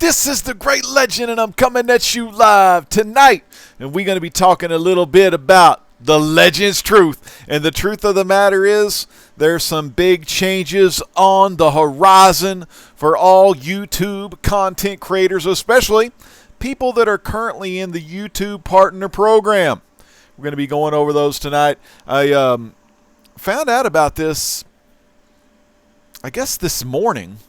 This is the Great Legend, and I'm coming at you live tonight. And we're going to be talking a little bit about the Legend's truth. And the truth of the matter is, there's some big changes on the horizon for all YouTube content creators, especially people that are currently in the YouTube Partner Program. We're going to be going over those tonight. I found out about this, I guess, this morning.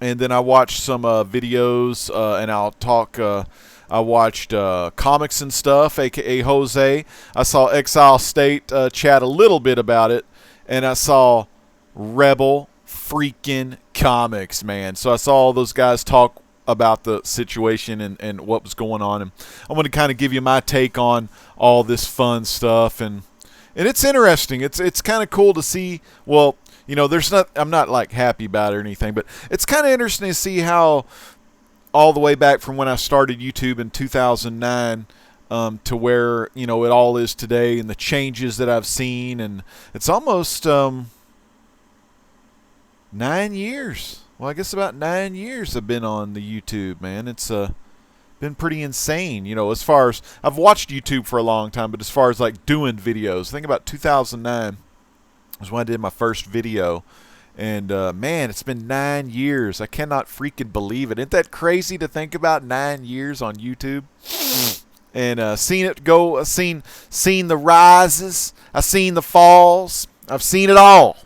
And then I watched some videos, and I'll talk. I watched Comics and Stuff, a.k.a. Jose. I saw Exile State chat a little bit about it. And I saw Rebel freaking Comics, man. So I saw all those guys talk about the situation and what was going on. And I'm going to kind of give you my take on all this fun stuff. And it's interesting. It's kind of cool to see, well, you know, I'm not like happy about it or anything, but it's kind of interesting to see how all the way back from when I started YouTube in 2009 to where, you know, it all is today and the changes that I've seen. And it's almost 9 years. Well, I guess about 9 years I've been on the YouTube, man. It's been pretty insane, you know, as far as I've watched YouTube for a long time, but as far as like doing videos, I think about 2009 was when I did my first video. And man, it's been 9 years. I cannot freaking believe it. Isn't that crazy to think about? 9 years on YouTube, and seen it go. I've seen the rises. I've seen the falls. I've seen it all,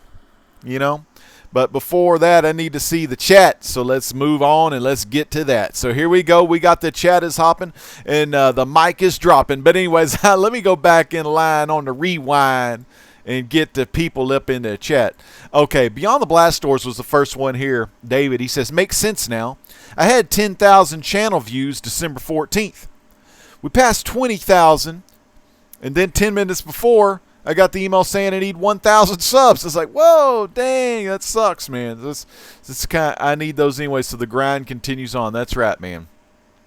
you know. But before that, I need to see the chat. So let's move on and let's get to that. So here we go. We got the chat is hopping and the mic is dropping. But anyways, let me go back in line on the rewind and get the people up in the chat. Okay, Beyond the Blast Doors was the first one here. David, he says, makes sense now. I had 10,000 channel views December 14th. We passed 20,000, and then 10 minutes before, I got the email saying I need 1,000 subs. It's like, whoa, dang, that sucks, man. This I need those anyway, so the grind continues on. That's right, man.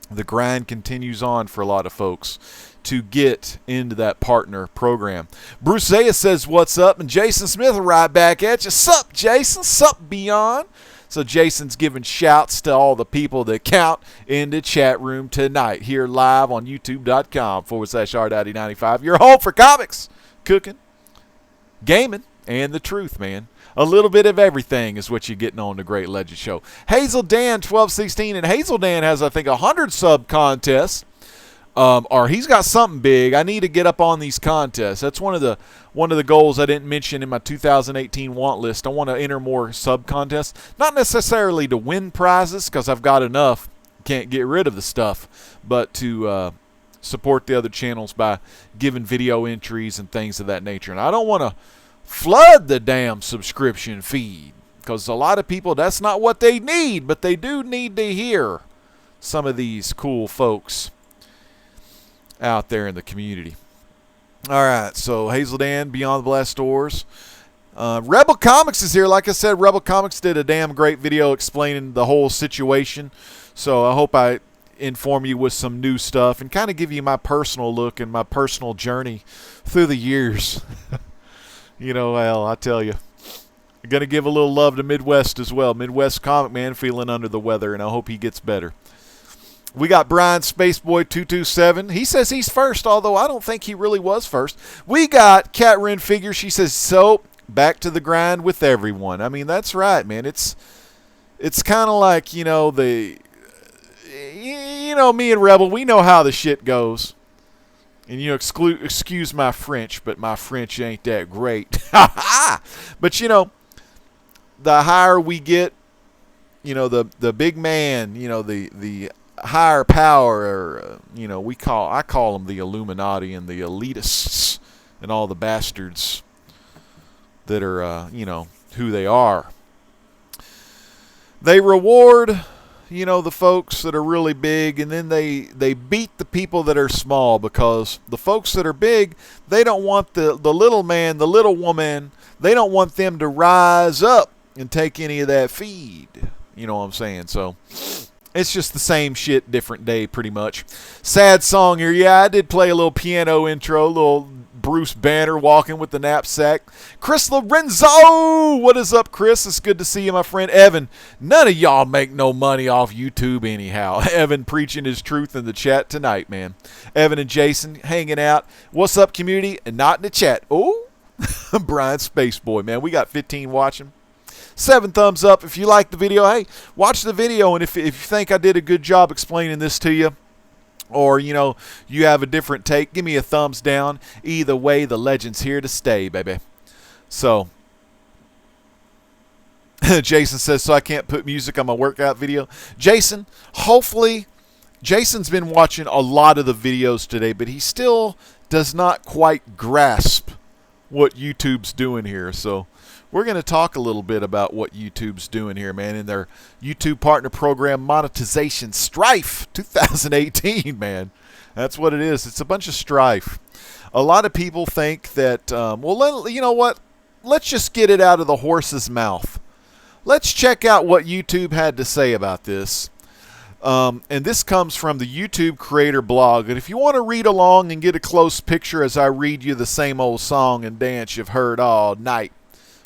The grind continues on for a lot of folks to get into that partner program. Bruce Zaya says, what's up? And Jason Smith right back at you. Sup, Jason? Sup, Beyond? So Jason's giving shouts to all the people that count in the chat room tonight here live on youtube.com/rdaddy95. Your home for comics, cooking, gaming, and the truth, man. A little bit of everything is what you're getting on the Great Legend Show. Hazel Dan 1216, and Hazel Dan has, I think, 100 sub contests. Or he's got something big. I need to get up on these contests. That's one of the goals I didn't mention in my 2018 want list. I want to enter more sub contests, not necessarily to win prizes because I've got enough, can't get rid of the stuff, but to support the other channels by giving video entries and things of that nature. And I don't want to flood the damn subscription feed because a lot of people, that's not what they need, but they do need to hear some of these cool folks out there in the community. All right, so Hazel Dan, Beyond the Blast Doors. Rebel Comics is here. Like I said, Rebel Comics did a damn great video explaining the whole situation. So I hope I inform you with some new stuff and kind of give you my personal look and my personal journey through the years. You know, well, I tell you, I'm going to give a little love to Midwest as well. Midwest Comic Man feeling under the weather, and I hope he gets better. We got Brian Spaceboy227. He says he's first, although I don't think he really was first. We got Cat Ren Figure. She says, so back to the grind with everyone. I mean, that's right, man. It's kind of like, you know, me and Rebel, we know how the shit goes. And, you know, excuse my French, but my French ain't that great. But, you know, the higher we get, you know, the big man, you know, the higher power, or, you know, I call them the Illuminati and the elitists and all the bastards that are, you know, who they are. They reward, you know, the folks that are really big, and then they beat the people that are small, because the folks that are big, they don't want the little man, the little woman, they don't want them to rise up and take any of that feed. You know what I'm saying? So it's just the same shit, different day, pretty much. Sad song here. Yeah, I did play a little piano intro, a little Bruce Banner walking with the knapsack. Chris Lorenzo, what is up, Chris? It's good to see you, my friend. Evan, none of y'all make no money off YouTube anyhow. Evan preaching his truth in the chat tonight, man. Evan and Jason hanging out. What's up, community? And not in the chat. Oh, Brian Spaceboy, man. We got 15 watching. 7 thumbs up if you like the video. Hey, watch the video, and if you think I did a good job explaining this to you, or, you know, you have a different take, give me a thumbs down. Either way, the legend's here to stay, baby. So, Jason says, so I can't put music on my workout video. Jason, hopefully, Jason's been watching a lot of the videos today, but he still does not quite grasp what YouTube's doing here. So, we're going to talk a little bit about what YouTube's doing here, man, in their YouTube partner program, Monetization Strife 2018, man. That's what it is. It's a bunch of strife. A lot of people think that, well, you know what? Let's just get it out of the horse's mouth. Let's check out what YouTube had to say about this. And this comes from the YouTube creator blog. And if you want to read along and get a close picture as I read you the same old song and dance you've heard all night,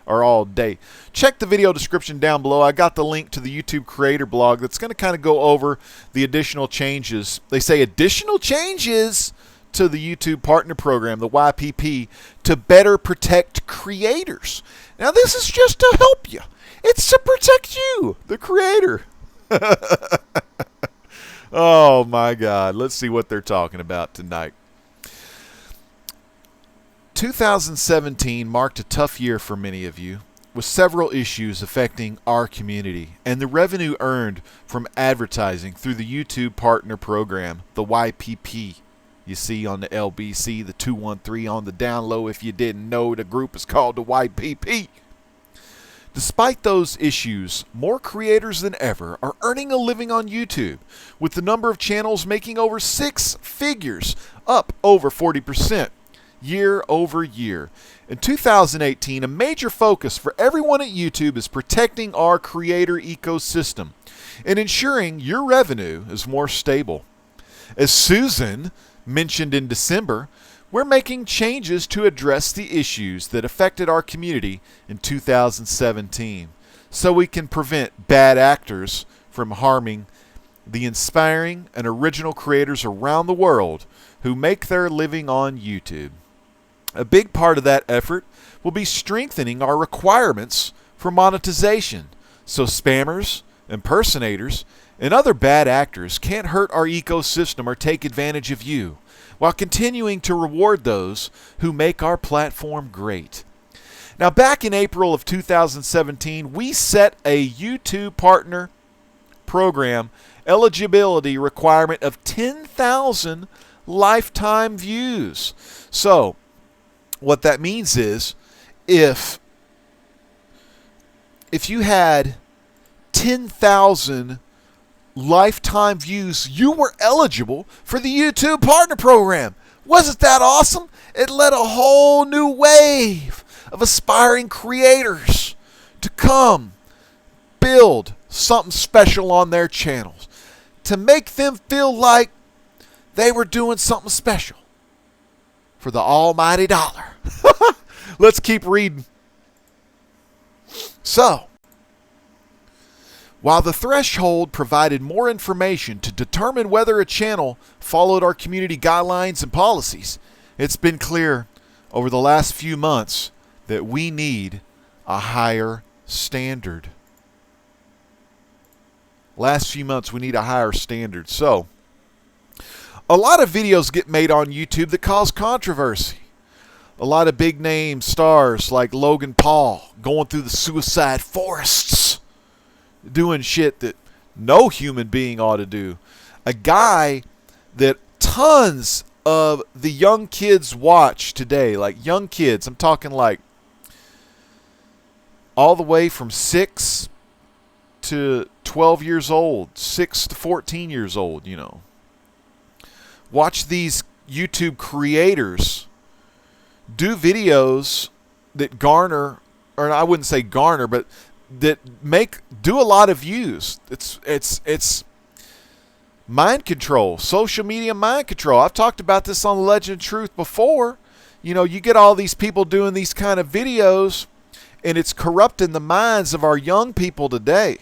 or all day, check the video description down below. I got the link to the YouTube creator blog that's going to kind of go over the additional changes. They say additional changes to the YouTube partner program, the YPP, to better protect creators. Now, this is just to help you. It's to protect you, the creator. Oh, my God. Let's see what they're talking about tonight. 2017 marked a tough year for many of you, with several issues affecting our community and the revenue earned from advertising through the YouTube Partner Program, the YPP. You see on the LBC, the 213 on the down low. If you didn't know, the group is called the YPP. Despite those issues, more creators than ever are earning a living on YouTube, with the number of channels making over 6 figures, up over 40%. Year over year. In 2018, a major focus for everyone at YouTube is protecting our creator ecosystem and ensuring your revenue is more stable. As Susan mentioned in December, we're making changes to address the issues that affected our community in 2017 so we can prevent bad actors from harming the inspiring and original creators around the world who make their living on YouTube. A big part of that effort will be strengthening our requirements for monetization so spammers, impersonators, and other bad actors can't hurt our ecosystem or take advantage of you, while continuing to reward those who make our platform great. Now, back in April of 2017, we set a YouTube Partner Program eligibility requirement of 10,000 lifetime views. So, what that means is, if you had 10,000 lifetime views, you were eligible for the YouTube Partner Program. Wasn't that awesome? It led a whole new wave of aspiring creators to come build something special on their channels, to make them feel like they were doing something special for the almighty dollar. Let's keep reading. So, while the threshold provided more information to determine whether a channel followed our community guidelines and policies, it's been clear over the last few months that we need a higher standard. Last few months, we need a higher standard. So, a lot of videos get made on YouTube that cause controversy. A lot of big name stars like Logan Paul going through the suicide forests, doing shit that no human being ought to do. A guy that tons of the young kids watch today, like young kids, I'm talking like all the way from 6 to 12 years old, 6 to 14 years old, you know. Watch these YouTube creators do videos that garner, or I wouldn't say garner, but that do a lot of views. It's mind control, social media mind control. I've talked about this on Legend Truth before. You get all these people doing these kind of videos, and it's corrupting the minds of our young people today.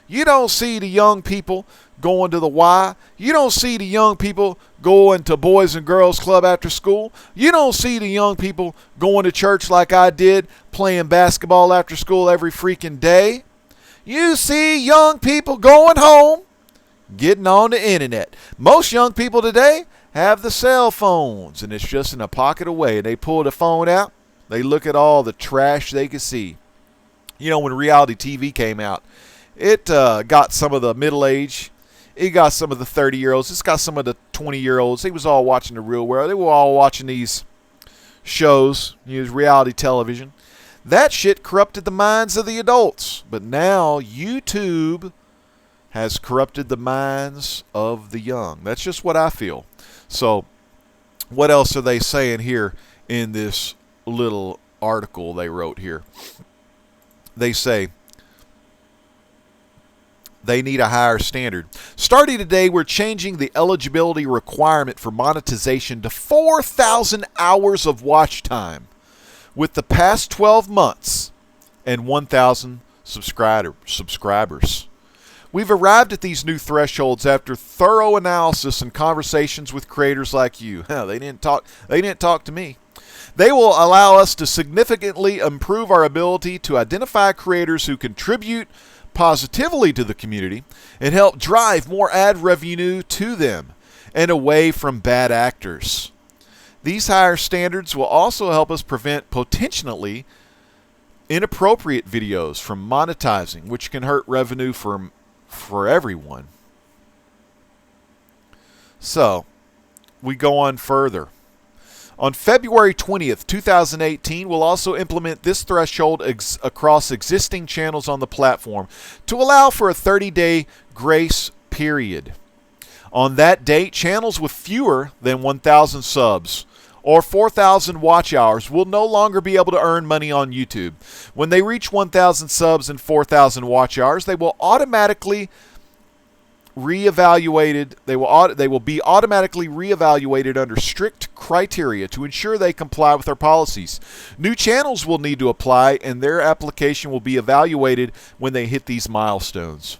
You don't see the young people going to the Y. You don't see the young people going to Boys and Girls Club after school. You don't see the young people going to church like I did, playing basketball after school every freaking day. You see young people going home, getting on the internet. Most young people today have the cell phones, and it's just in a pocket away. They pull the phone out. They look at all the trash they can see. When reality TV came out, it got some of the middle-aged. It got some of the 30-year-olds. It's got some of the 20-year-olds. They was all watching the real world. They were all watching these shows, reality television. That shit corrupted the minds of the adults. But now YouTube has corrupted the minds of the young. That's just what I feel. So what else are they saying here in this little article they wrote here? They say they need a higher standard. Starting today, we're changing the eligibility requirement for monetization to 4,000 hours of watch time with the past 12 months and 1,000 subscribers. We've arrived at these new thresholds after thorough analysis and conversations with creators like you. They didn't talk to me. They will allow us to significantly improve our ability to identify creators who contribute positively to the community and help drive more ad revenue to them and away from bad actors. These higher standards will also help us prevent potentially inappropriate videos from monetizing, which can hurt revenue for everyone. So, we go on further. On February 20th, 2018, we'll also implement this threshold across existing channels on the platform to allow for a 30-day grace period. On that date, channels with fewer than 1,000 subs or 4,000 watch hours will no longer be able to earn money on YouTube. When they reach 1,000 subs and 4,000 watch hours, they will automatically reevaluated. They will be automatically reevaluated under strict criteria to ensure they comply with our policies. New channels will need to apply, and their application will be evaluated when they hit these milestones.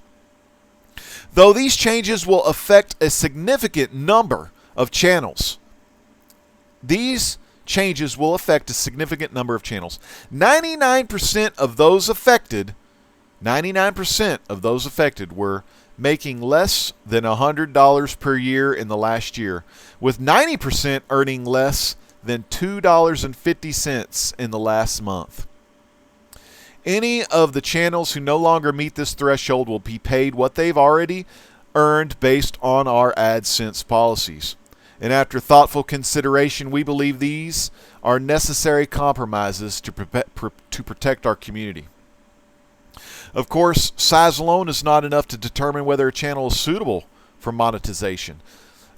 Though these changes will affect a significant number of channels, 99% of those affected were making less than $100 per year in the last year, with 90% earning less than $2.50 in the last month. Any of the channels who no longer meet this threshold will be paid what they've already earned based on our AdSense policies. And after thoughtful consideration, we believe these are necessary compromises to protect our community. Of course, size alone is not enough to determine whether a channel is suitable for monetization,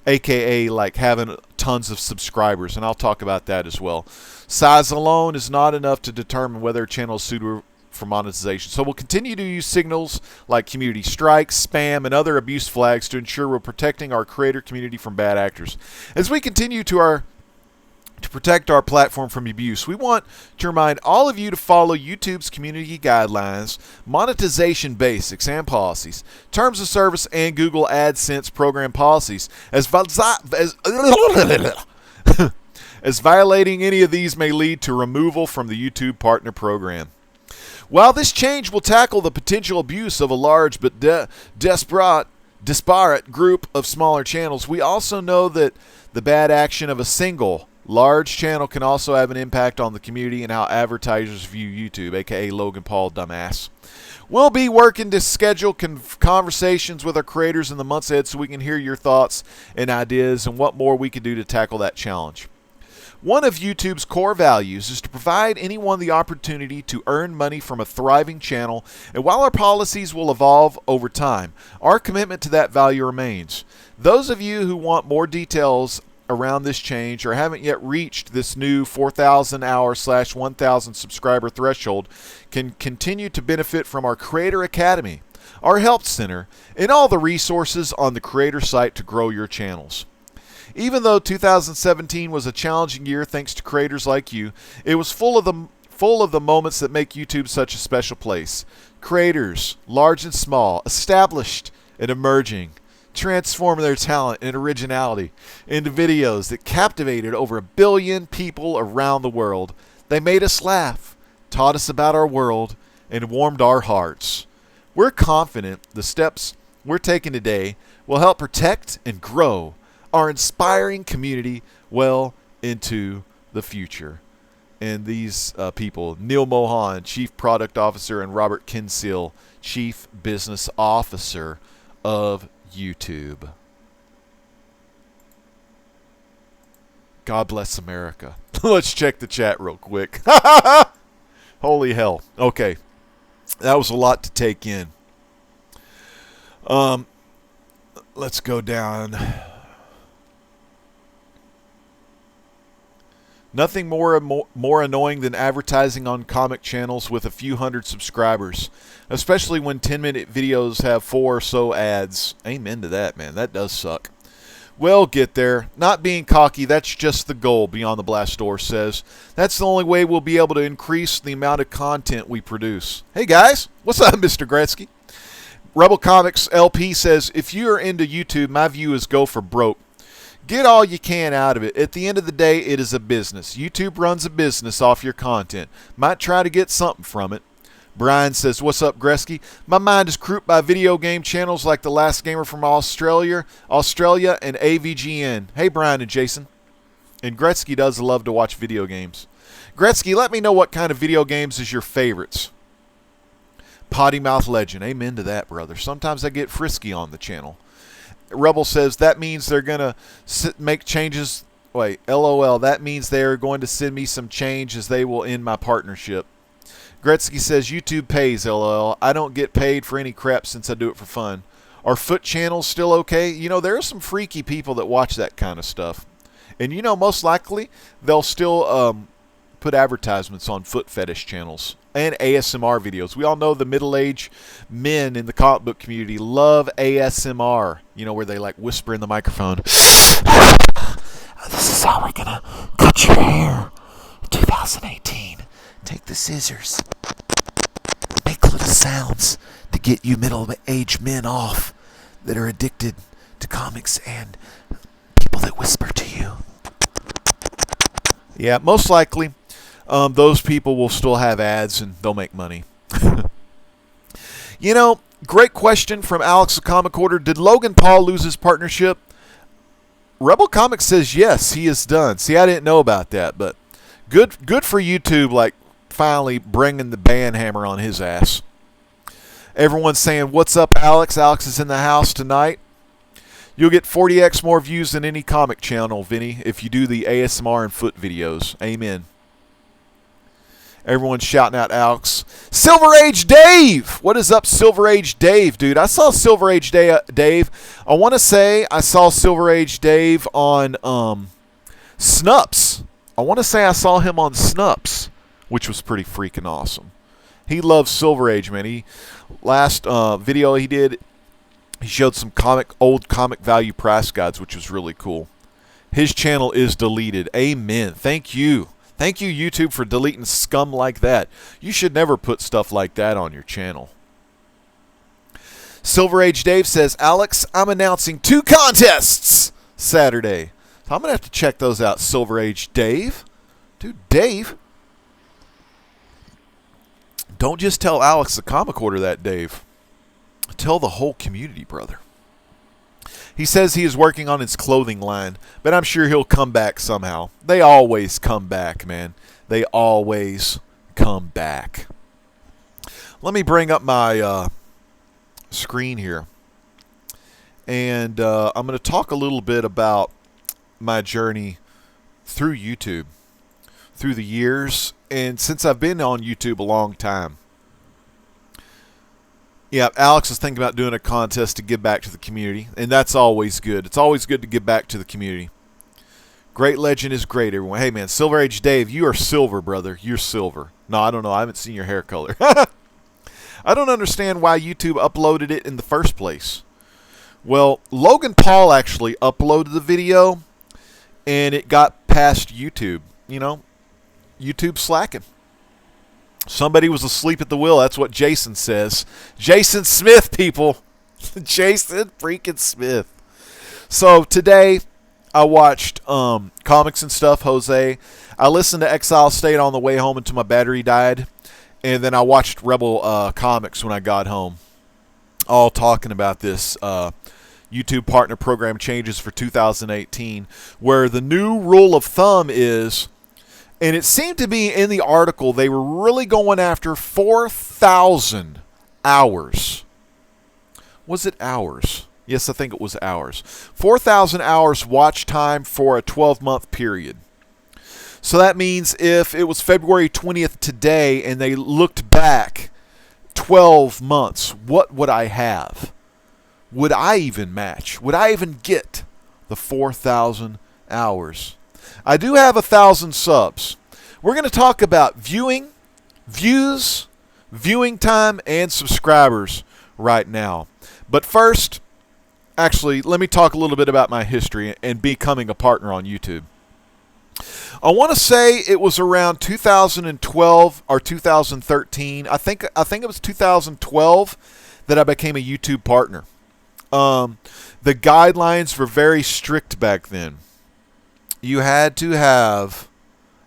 aka like having tons of subscribers, and I'll talk about that as well. Size alone is not enough to determine whether a channel is suitable for monetization. So we'll continue to use signals like community strikes, spam, and other abuse flags to ensure we're protecting our creator community from bad actors. As we continue to protect our platform from abuse, we want to remind all of you to follow YouTube's community guidelines, monetization basics and policies, terms of service, and Google AdSense program policies. As violating any of these may lead to removal from the YouTube Partner Program. While this change will tackle the potential abuse of a large but disparate group of smaller channels, we also know that the bad action of a single large channel can also have an impact on the community and how advertisers view YouTube, aka Logan Paul dumbass. We'll be working to schedule conversations with our creators in the months ahead so we can hear your thoughts and ideas and what more we can do to tackle that challenge. One of YouTube's core values is to provide anyone the opportunity to earn money from a thriving channel, and while our policies will evolve over time, our commitment to that value remains. Those of you who want more details around this change or haven't yet reached this new 4,000 hour / 1,000 subscriber threshold can continue to benefit from our Creator Academy, our Help Center, and all the resources on the Creator site to grow your channels. Even though 2017 was a challenging year thanks to creators like you, it was full of the moments that make YouTube such a special place. Creators, large and small, established and emerging, transformed their talent and originality into videos that captivated over 1 billion people around the world. They made us laugh, taught us about our world, and warmed our hearts. We're confident the steps we're taking today will help protect and grow our inspiring community well into the future. And these people, Neil Mohan, Chief Product Officer, and Robert Kinseal, Chief Business Officer of YouTube. God bless America. Let's check the chat real quick. Holy hell. Okay. That was a lot to take in. Let's go down. Nothing more annoying than advertising on comic channels with a few hundred subscribers, especially when 10-minute videos have 4 or so ads. Amen to that, man. That does suck. We'll get there. Not being cocky, that's just the goal, Beyond the Blast Door says. That's the only way we'll be able to increase the amount of content we produce. Hey, guys. What's up, Mr. Gretzky? Rebel Comics LP says, if you are into YouTube, my view is go for broke. Get all you can out of it. At the end of the day, it is a business. YouTube runs a business off your content. Might try to get something from it. Brian says, what's up, Gretzky? My mind is crouped by video game channels like The Last Gamer from Australia, and AVGN. Hey, Brian and Jason. And Gretzky does love to watch video games. Gretzky, let me know what kind of video games is your favorites. Potty Mouth Legend. Amen to that, brother. Sometimes I get frisky on the channel. Rebel says, that means they're going to make changes. Wait, LOL. That means they're going to send me some change as they will end my partnership. Gretzky says, YouTube pays, LOL. I don't get paid for any crap since I do it for fun. Are foot channels still okay? You know, there are some freaky people that watch that kind of stuff. And, you know, most likely they'll still put advertisements on foot fetish channels and ASMR videos. We all know the middle-aged men in the comic book community love ASMR, you know, where they like whisper in the microphone. This is how we're gonna cut your hair. 2018. Take the scissors. Make little sounds to get you middle-aged men off that are addicted to comics and people that whisper to you. Yeah, most likely those people will still have ads and they'll make money. You know, great question from Alex the Comic Order. Did Logan Paul lose his partnership? Rebel Comics says yes, he is done. See, I didn't know about that, but good for YouTube, like finally bringing the band hammer on his ass. Everyone's saying, what's up, Alex? Alex is in the house tonight. You'll get 40x more views than any comic channel, Vinny, if you do the ASMR and foot videos. Amen. Everyone's shouting out Alex. Silver Age Dave! What is up, Silver Age Dave, dude? I saw Silver Age Dave. I want to say I saw Silver Age Dave on Snups. I want to say I saw him on Snups, which was pretty freaking awesome. He loves Silver Age, man. He last video he did, he showed some old comic value price guides, which was really cool. His channel is deleted. Amen. Thank you. Thank you, YouTube, for deleting scum like that. You should never put stuff like that on your channel. Silver Age Dave says, Alex, I'm announcing 2 contests Saturday. So I'm going to have to check those out, Silver Age Dave. Dude, Dave. Don't just tell Alex the Comic Order that, Dave. Tell the whole community, brother. He says he is working on his clothing line, but I'm sure he'll come back somehow. They always come back, man. They always come back. Let me bring up my screen here. And I'm going to talk a little bit about my journey through YouTube, through the years, and since I've been on YouTube a long time. Yeah, Alex is thinking about doing a contest to give back to the community, and that's always good. It's always good to give back to the community. Great Legend is great, everyone. Hey, man, Silver Age Dave, you are silver, brother. You're silver. No, I don't know. I haven't seen your hair color. I don't understand why YouTube uploaded it in the first place. Well, Logan Paul actually uploaded the video, and it got past YouTube. YouTube slacking. Somebody was asleep at the wheel. That's what Jason says. Jason Smith, people. Jason freaking Smith. So today I watched Comics and Stuff, Jose. I listened to Exile State on the way home until my battery died. And then I watched Rebel Comics when I got home. All talking about this YouTube Partner Program changes for 2018. Where the new rule of thumb is, and it seemed to be in the article, they were really going after 4,000 hours. Was it hours? Yes, I think it was hours. 4,000 hours watch time for a 12-month period. So that means if it was February 20th today and they looked back 12 months, what would I have? Would I even match? Would I even get the 4,000 hours? I do have 1,000 subs. We're going to talk about viewing, views, viewing time, and subscribers right now. But first, actually, let me talk a little bit about my history and becoming a partner on YouTube. I want to say it was around 2012 or 2013. I think it was 2012 that I became a YouTube partner. The guidelines were very strict back then. You had to have,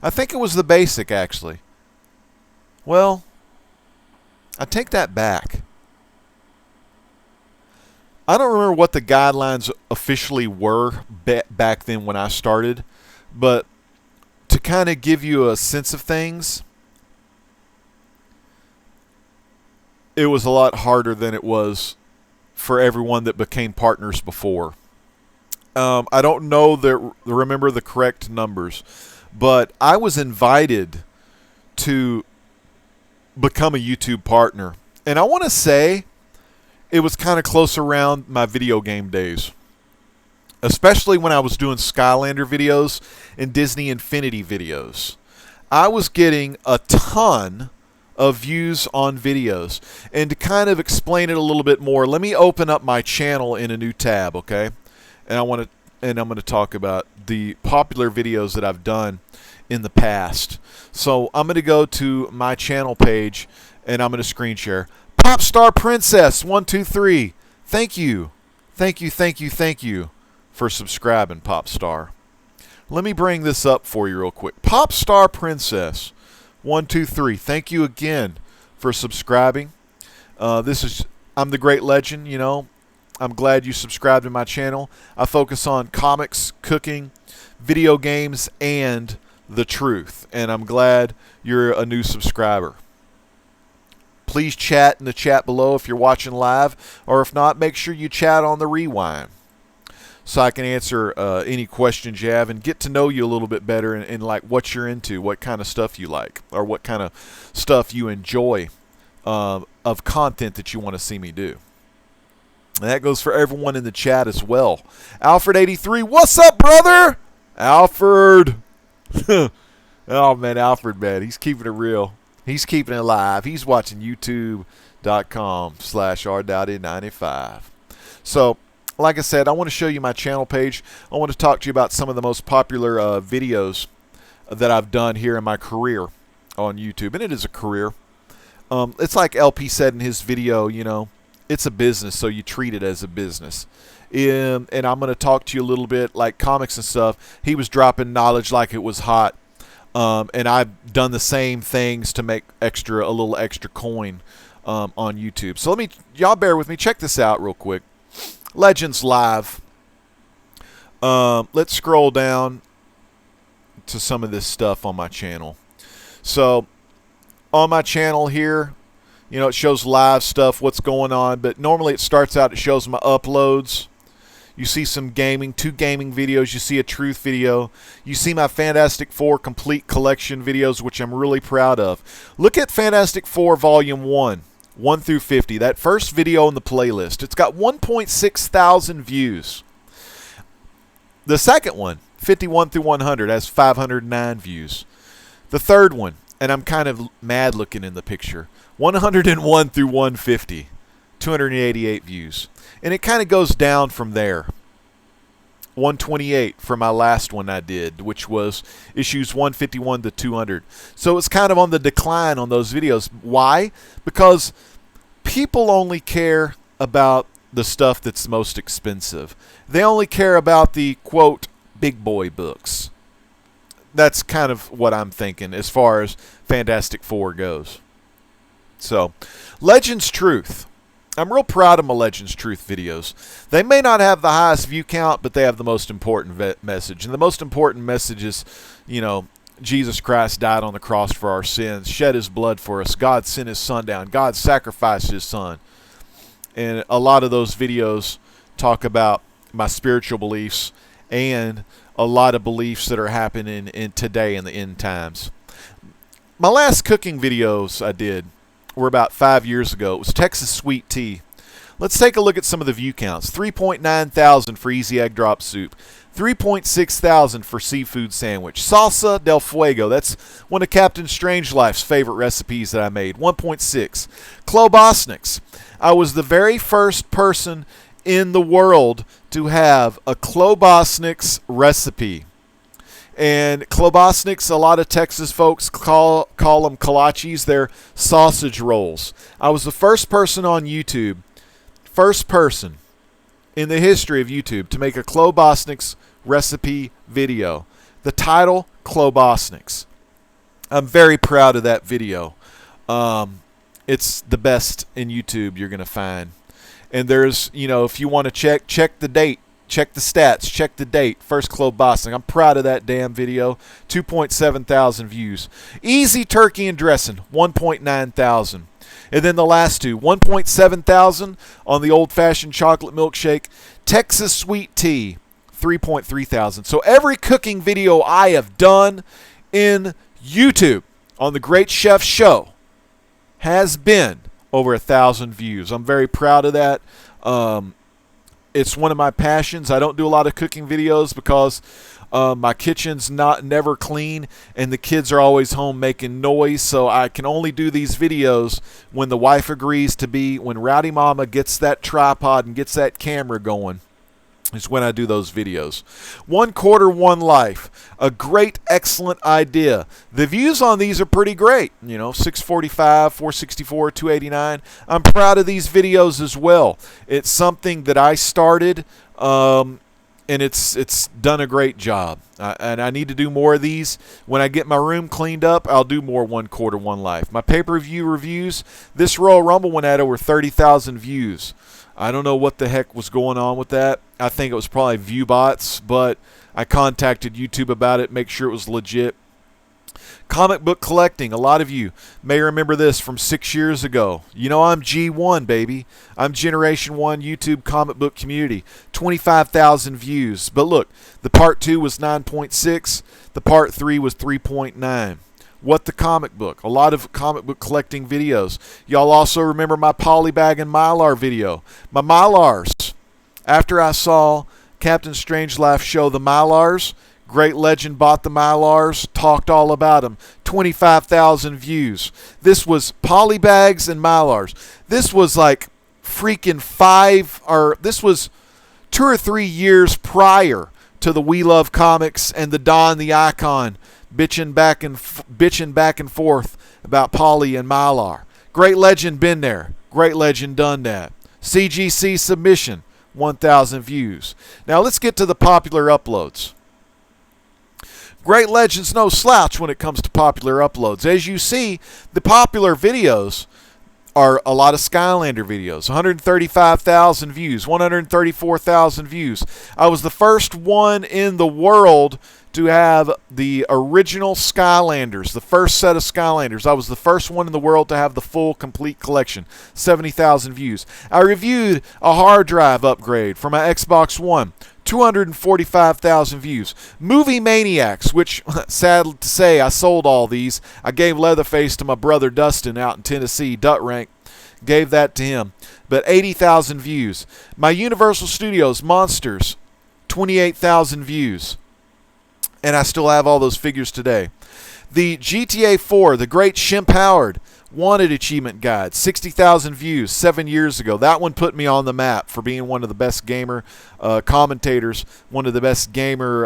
I think it was the basic actually. Well, I take that back. I don't remember what the guidelines officially were back then when I started, but to kind of give you a sense of things, it was a lot harder than it was for everyone that became partners before. I don't remember the correct numbers, but I was invited to become a YouTube partner. And I want to say it was kind of close around my video game days, especially when I was doing Skylander videos and Disney Infinity videos. I was getting a ton of views on videos. And to kind of explain it a little bit more, let me open up my channel in a new tab, okay? And I'm going to talk about the popular videos that I've done in the past. So I'm going to go to my channel page and I'm going to screen share. Popstar Princess 123. Thank you for subscribing, Popstar. Let me bring this up for you real quick. Popstar Princess 123. Thank you again for subscribing. I'm the Great Legend, I'm glad you subscribed to my channel. I focus on comics, cooking, video games, and the truth. And I'm glad you're a new subscriber. Please chat in the chat below if you're watching live, or if not, make sure you chat on the rewind so I can answer any questions you have and get to know you a little bit better and like what you're into, what kind of stuff you like, or what kind of stuff you enjoy of content that you want to see me do. And that goes for everyone in the chat as well. Alfred83, what's up, brother? Alfred. Oh, man, Alfred, man, he's keeping it real. He's keeping it alive. He's watching youtube.com/rdowdy95. So, like I said, I want to show you my channel page. I want to talk to you about some of the most popular videos that I've done here in my career on YouTube. And it is a career. It's like LP said in his video, it's a business, so you treat it as a business. And I'm going to talk to you a little bit like comics and stuff. He was dropping knowledge like it was hot. And I've done the same things to make a little extra coin on YouTube. So y'all bear with me. Check this out real quick. Legends Live. Let's scroll down to some of this stuff on my channel. So on my channel here, it shows live stuff, what's going on. But normally it starts out, it shows my uploads. You see some gaming, 2 gaming videos. You see a truth video. You see my Fantastic Four complete collection videos, which I'm really proud of. Look at Fantastic Four Volume 1, 1 through 50. That first video in the playlist. It's got 1.6 thousand views. The second one, 51 through 100, has 509 views. The third one, and I'm kind of mad looking in the picture, 101 through 150, 288 views. And it kind of goes down from there. 128 for my last one I did, which was issues 151 to 200. So it's kind of on the decline on those videos. Why? Because people only care about the stuff that's most expensive. They only care about the, quote, big boy books. That's kind of what I'm thinking as far as Fantastic Four goes. So, Legends Truth. I'm real proud of my Legends Truth videos. They may not have the highest view count, but they have the most important message. And the most important message is, you know, Jesus Christ died on the cross for our sins, shed his blood for us. God sent his son down. God sacrificed his son. And a lot of those videos talk about my spiritual beliefs and a lot of beliefs that are happening in today in the end times. My last cooking videos I did were about 5 years ago. It was Texas sweet tea. Let's take a look at some of the view counts. 3.9 thousand for easy egg drop soup. 3.6 thousand for seafood sandwich. Salsa del Fuego. That's one of Captain Strangelife's favorite recipes that I made. 1.6. Klobasniks. I was the very first person in the world to have a klobasniks recipe. And klobasniks, a lot of Texas folks call them kolaches. They're sausage rolls. I was the first person on YouTube, first person in the history of YouTube to make a klobasniks recipe video. The title, Klobasniks. I'm very proud of that video. It's the best in YouTube you're going to find. And there's, you know, if you want to check the date. Check the stats. Check the date. First klobasnik. I'm proud of that damn video. 2.7 thousand views. Easy turkey and dressing. 1.9 thousand. And then the last two. 1.7 thousand on the old-fashioned chocolate milkshake. Texas sweet tea. 3.3 thousand. So every cooking video I have done in YouTube on the Great Chef Show has been over 1,000 views. I'm very proud of that. It's one of my passions. I don't do a lot of cooking videos because my kitchen's never clean and the kids are always home making noise. So I can only do these videos when the wife agrees to be, when Rowdy Mama gets that tripod and gets that camera going. Is when I do those videos. 1/4 One Life. A great, excellent idea. The views on these are pretty great. You know, 645, 464, 289. I'm proud of these videos as well. It's something that I started, and it's done a great job. And I need to do more of these. When I get my room cleaned up, I'll do more 1/4 One Life. My pay-per-view reviews. This Royal Rumble one had over 30,000 views. I don't know what the heck was going on with that. I think it was probably view bots, but I contacted YouTube about it, make sure it was legit. Comic book collecting. A lot of you may remember this from 6 years ago. You know, I'm G1, baby. I'm Generation 1 YouTube comic book community. 25,000 views. But look, the part 2 was 9.6. The part 3 was 3.9. What the Comic Book. A lot of comic book collecting videos. Y'all also remember my Polybag and Mylar video. My Mylars. After I saw Captain Strangelove show the Mylars, Great Legend bought the Mylars, talked all about them. 25,000 views. This was Polybags and Mylars. This was like freaking this was 2 or 3 years prior to the We Love Comics and the Don the Icon bitching back and forth about Poly and Mylar. Great Legend been there. Great Legend done that. CGC submission, 1,000 views. Now let's get to the popular uploads. Great Legend's no slouch when it comes to popular uploads. As you see, the popular videos are a lot of Skylander videos. 135,000 views, 134,000 views. I was the first one in the world to have the original Skylanders, the first set of Skylanders. I was the first one in the world to have the full, complete collection. 70,000 views. I reviewed a hard drive upgrade for my Xbox One. 245,000 views. Movie Maniacs, which, sad to say, I sold all these. I gave Leatherface to my brother Dustin out in Tennessee, Dut Rank. Gave that to him. But 80,000 views. My Universal Studios Monsters, 28,000 views. And I still have all those figures today. The GTA 4, The Great Shemp Howard, Wanted achievement guide, 60,000 views 7 years ago. That one put me on the map for being one of the best gamer commentators, one of the best gamer,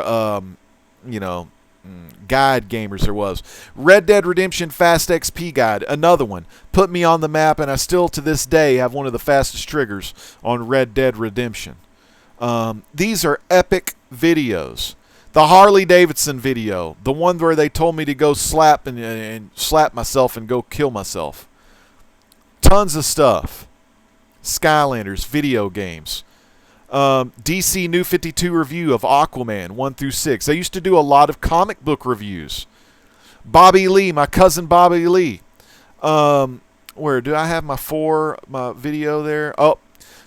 guide gamers there was. Red Dead Redemption Fast XP guide, another one, put me on the map, and I still to this day have one of the fastest triggers on Red Dead Redemption. These are epic videos. The Harley Davidson video, the one where they told me to go slap and slap myself and go kill myself. Tons of stuff. Skylanders, video games. DC New 52 review of Aquaman 1 through 6. I used to do a lot of comic book reviews. Bobby Lee, my cousin Bobby Lee. Where do I have my video there? Oh,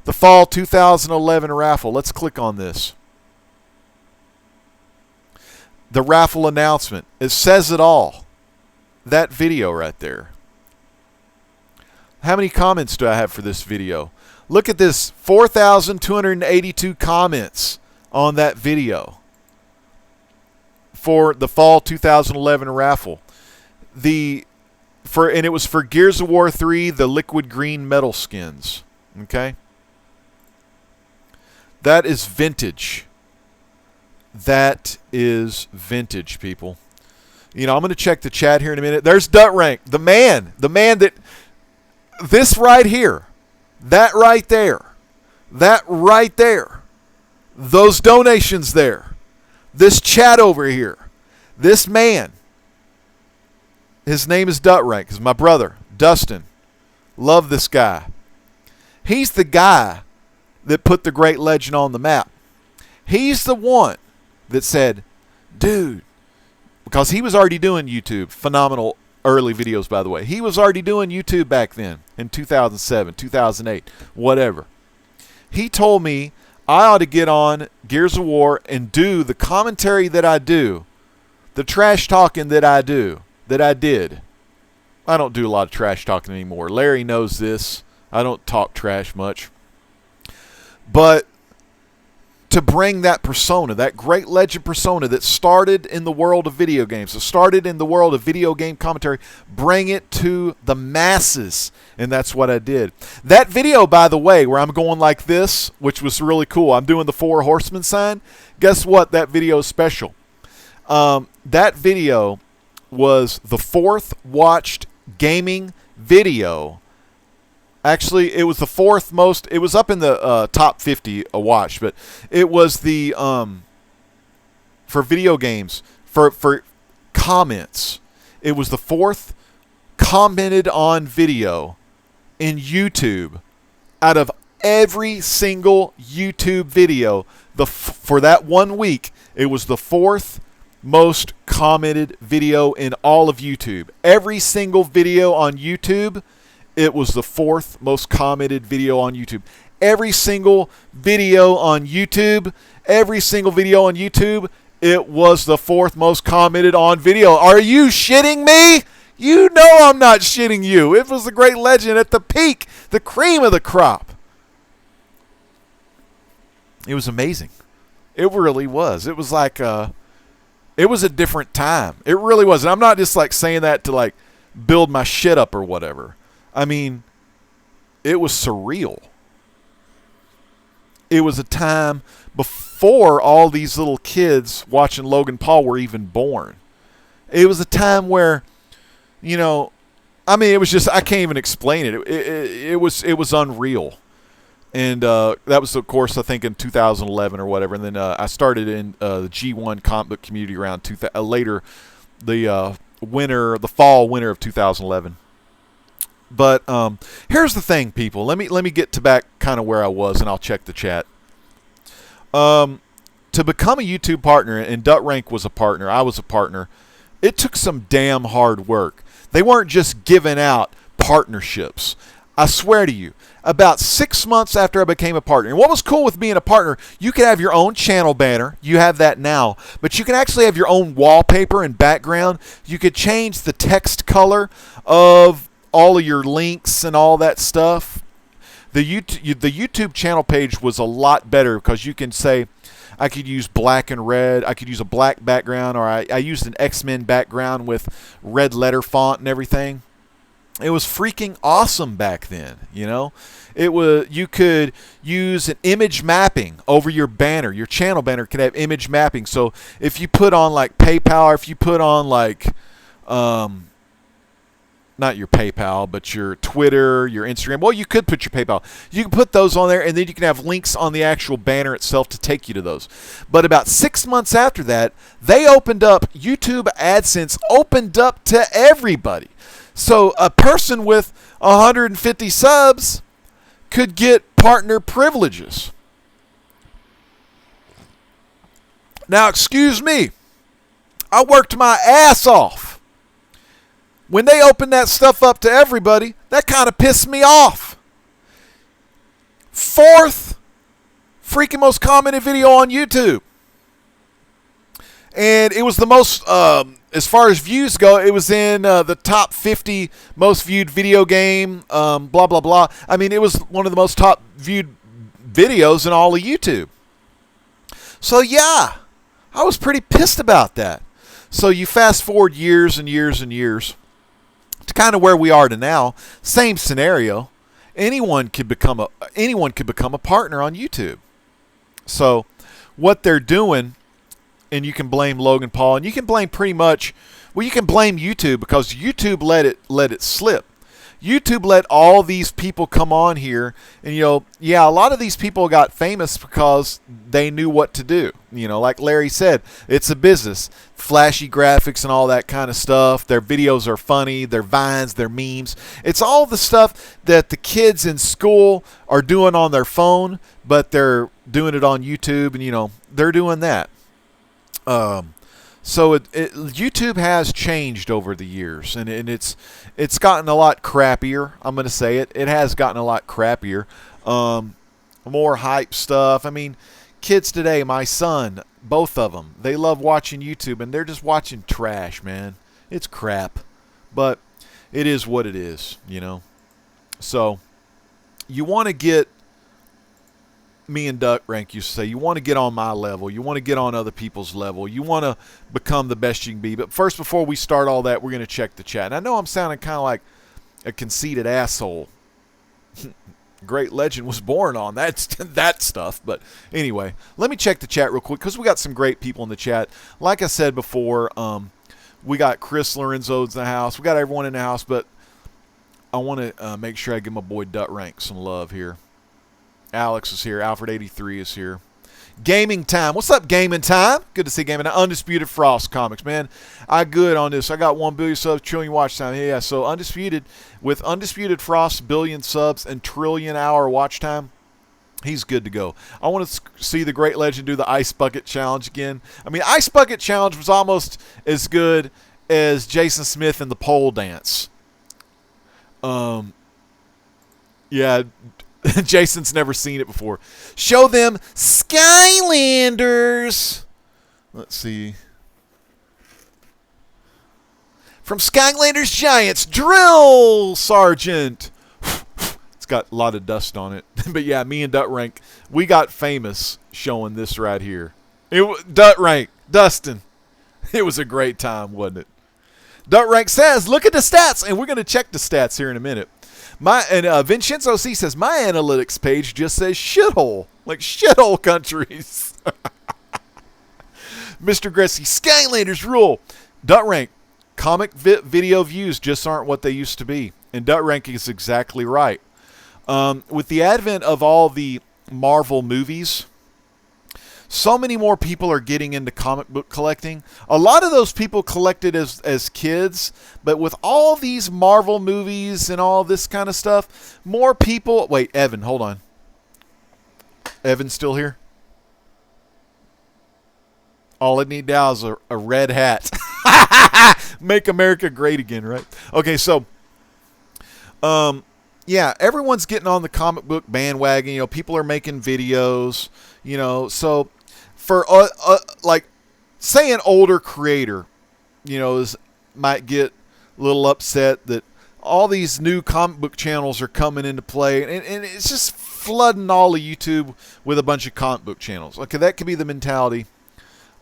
the fall 2011 raffle. Let's click on this. The raffle announcement. It says it all. That video right there. How many comments do I have for this video? Look at this. 4,282 comments on that video for the fall 2011 raffle. And it was for Gears of War 3, the liquid green metal skins. Okay? That is vintage. That is vintage, people. I'm going to check the chat here in a minute. There's Dut Rank, the man that, this right here, that right there, those donations there, this chat over here, this man, his name is Dut Rank, is my brother, Dustin. Love this guy. He's the guy that put the Great Legend on the map. He's the one that said, dude, because he was already doing YouTube, phenomenal early videos, by the way. He was already doing YouTube back then in 2007, 2008, whatever. He told me I ought to get on Gears of War and do the commentary that I do, the trash talking that I did. I don't do a lot of trash talking anymore. Larry knows this. I don't talk trash much. But to bring that persona, that Great Legend persona that started in the world of video games, that started in the world of video game commentary, bring it to the masses. And that's what I did. That video, by the way, where I'm going like this, which was really cool. I'm doing the 4 horsemen sign. Guess what? That video is special. That video was the 4th watched gaming video. Actually, it was the 4th most. It was up in the top 50 a watch, but it was the for video games for comments. It was the 4th commented on video in YouTube out of every single YouTube video. For that 1 week, it was the 4th most commented video in all of YouTube. Every single video on YouTube. It was the 4th most commented video on YouTube. Every single video on YouTube, it was the 4th most commented on video. Are you shitting me? You know I'm not shitting you. It was the Great Legend at the peak, the cream of the crop. It was amazing. It really was. It was like, it was a different time. It really was. And I'm not just like saying that to like build my shit up or whatever. I mean, it was surreal. It was a time before all these little kids watching Logan Paul were even born. It was a time where, it was just, I can't even explain it. It was unreal. And that was, of course, I think in 2011 or whatever. And then I started in the G1 comic book community around later, the fall winter of 2011. But here's the thing, people. Let me get to back kind of where I was, and I'll check the chat. To become a YouTube partner, and Dut Rank was a partner, I was a partner, it took some damn hard work. They weren't just giving out partnerships. I swear to you, about 6 months after I became a partner, and what was cool with being a partner, you could have your own channel banner. You have that now. But you can actually have your own wallpaper and background. You could change the text color of all of your links and all that stuff. The YouTube channel page was a lot better because you can say, I could use black and red. I could use a black background, or I used an X-Men background with red letter font and everything. It was freaking awesome back then, you know. It was, you could use an image mapping over your banner. Your channel banner could have image mapping. So if you put on like PayPal, or if you put on like not your PayPal, but your Twitter, your Instagram. Well, you could put your PayPal. You can put those on there, and then you can have links on the actual banner itself to take you to those. But about 6 months after that, they opened up, YouTube AdSense opened up to everybody. So a person with 150 subs could get partner privileges. Now, excuse me, I worked my ass off. When they opened that stuff up to everybody, that kind of pissed me off. Fourth freaking most commented video on YouTube. And it was the most, as far as views go, it was in the top 50 most viewed video game, blah, blah, blah. I mean, it was one of the most top viewed videos in all of YouTube. So, yeah, I was pretty pissed about that. So you fast forward years and years and years to kind of where we are to now. Same scenario. Anyone could become a partner on YouTube. So what they're doing, and you can blame Logan Paul, and you can blame pretty much, well, you can blame YouTube because YouTube let it slip. YouTube let all these people come on here, and yeah, a lot of these people got famous because they knew what to do. Like Larry said, it's a business. Flashy graphics and all that kind of stuff. Their videos are funny, their vines, their memes. It's all the stuff that the kids in school are doing on their phone, but they're doing it on YouTube, and they're doing that. So YouTube has changed over the years, and it's gotten a lot crappier. I'm going to say it. It has gotten a lot crappier. More hype stuff. I mean, kids today, my son, both of them, they love watching YouTube, and they're just watching trash, man. It's crap. But it is what it is, So you want to get, me and Duck Rank used to say, you want to get on my level. You want to get on other people's level. You want to become the best you can be. But first, before we start all that, we're going to check the chat. And I know I'm sounding kind of like a conceited asshole. Great legend was born on that stuff. But anyway, let me check the chat real quick because we got some great people in the chat. Like I said before, we got Chris Lorenzo's in the house. We got everyone in the house. But I want to make sure I give my boy Duck Rank some love here. Alex is here. Alfred83 is here. Gaming Time. What's up, Gaming Time? Good to see Gaming Time. Undisputed Frost Comics, man. I good on this. I got 1 billion subs, trillion watch time. Yeah, so Undisputed, with Undisputed Frost, billion subs, and trillion hour watch time, he's good to go. I want to see the Great Legend do the Ice Bucket Challenge again. I mean, Ice Bucket Challenge was almost as good as Jason Smith and the pole dance. Yeah, Jason's never seen it before. Show them Skylanders. Let's see. From Skylanders Giants, Drill Sergeant. It's got a lot of dust on it. But yeah, me and Dutt Rank, we got famous showing this right here. Dutt Rank, Dustin. It was a great time, wasn't it? Dutt Rank says, look at the stats. And we're going to check the stats here in a minute. Vincenzo C says, my analytics page just says shithole. Like shithole countries. Mr. Gressy, Skylanders rule. Dutt Rank, comic video views just aren't what they used to be. And Dutt Rank is exactly right. With the advent of all the Marvel movies, so many more people are getting into comic book collecting. A lot of those people collected as kids, but with all these Marvel movies and all this kind of stuff, more people... Wait, Evan, hold on. Evan's still here? All I need now is a red hat. Make America great again, right? Okay, so... yeah, everyone's getting on the comic book bandwagon. People are making videos, so... For like, say an older creator, might get a little upset that all these new comic book channels are coming into play, and it's just flooding all of YouTube with a bunch of comic book channels. Okay, that could be the mentality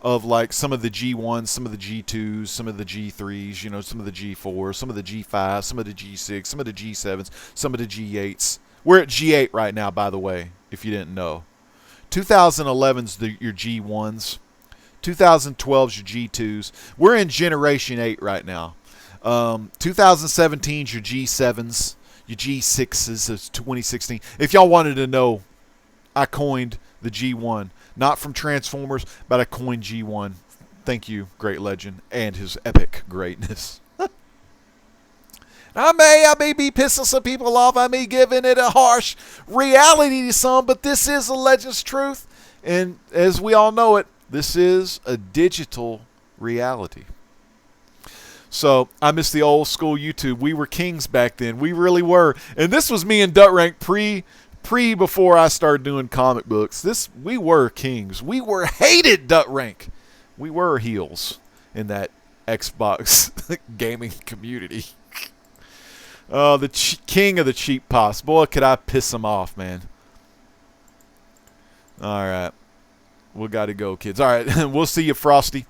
of like some of the G1s, some of the G2s, some of the G3s, you know, some of the G4s, some of the G5s, some of the G6, some of the G7s, some of the G8s. We're at G8 right now, by the way, if you didn't know. 2011's your G1s. 2012's your G2s. We're in Generation 8 right now. 2017's your G7s, your G6s of 2016. If y'all wanted to know, I coined the G1. Not from Transformers, but I coined G1. Thank you, Great Legend, and his epic greatness. I may be pissing some people off. I may giving it a harsh reality to some, but this is a Legend's truth. And as we all know it, this is a digital reality. So I miss the old school YouTube. We were kings back then. We really were. And this was me and Dutrank before I started doing comic books. We were kings. We were hated, Dutrank. We were heels in that Xbox gaming community. Oh, the king of the cheap pops. Boy, could I piss him off, man. All right. We got to go, kids. All right. We'll see you, Frosty.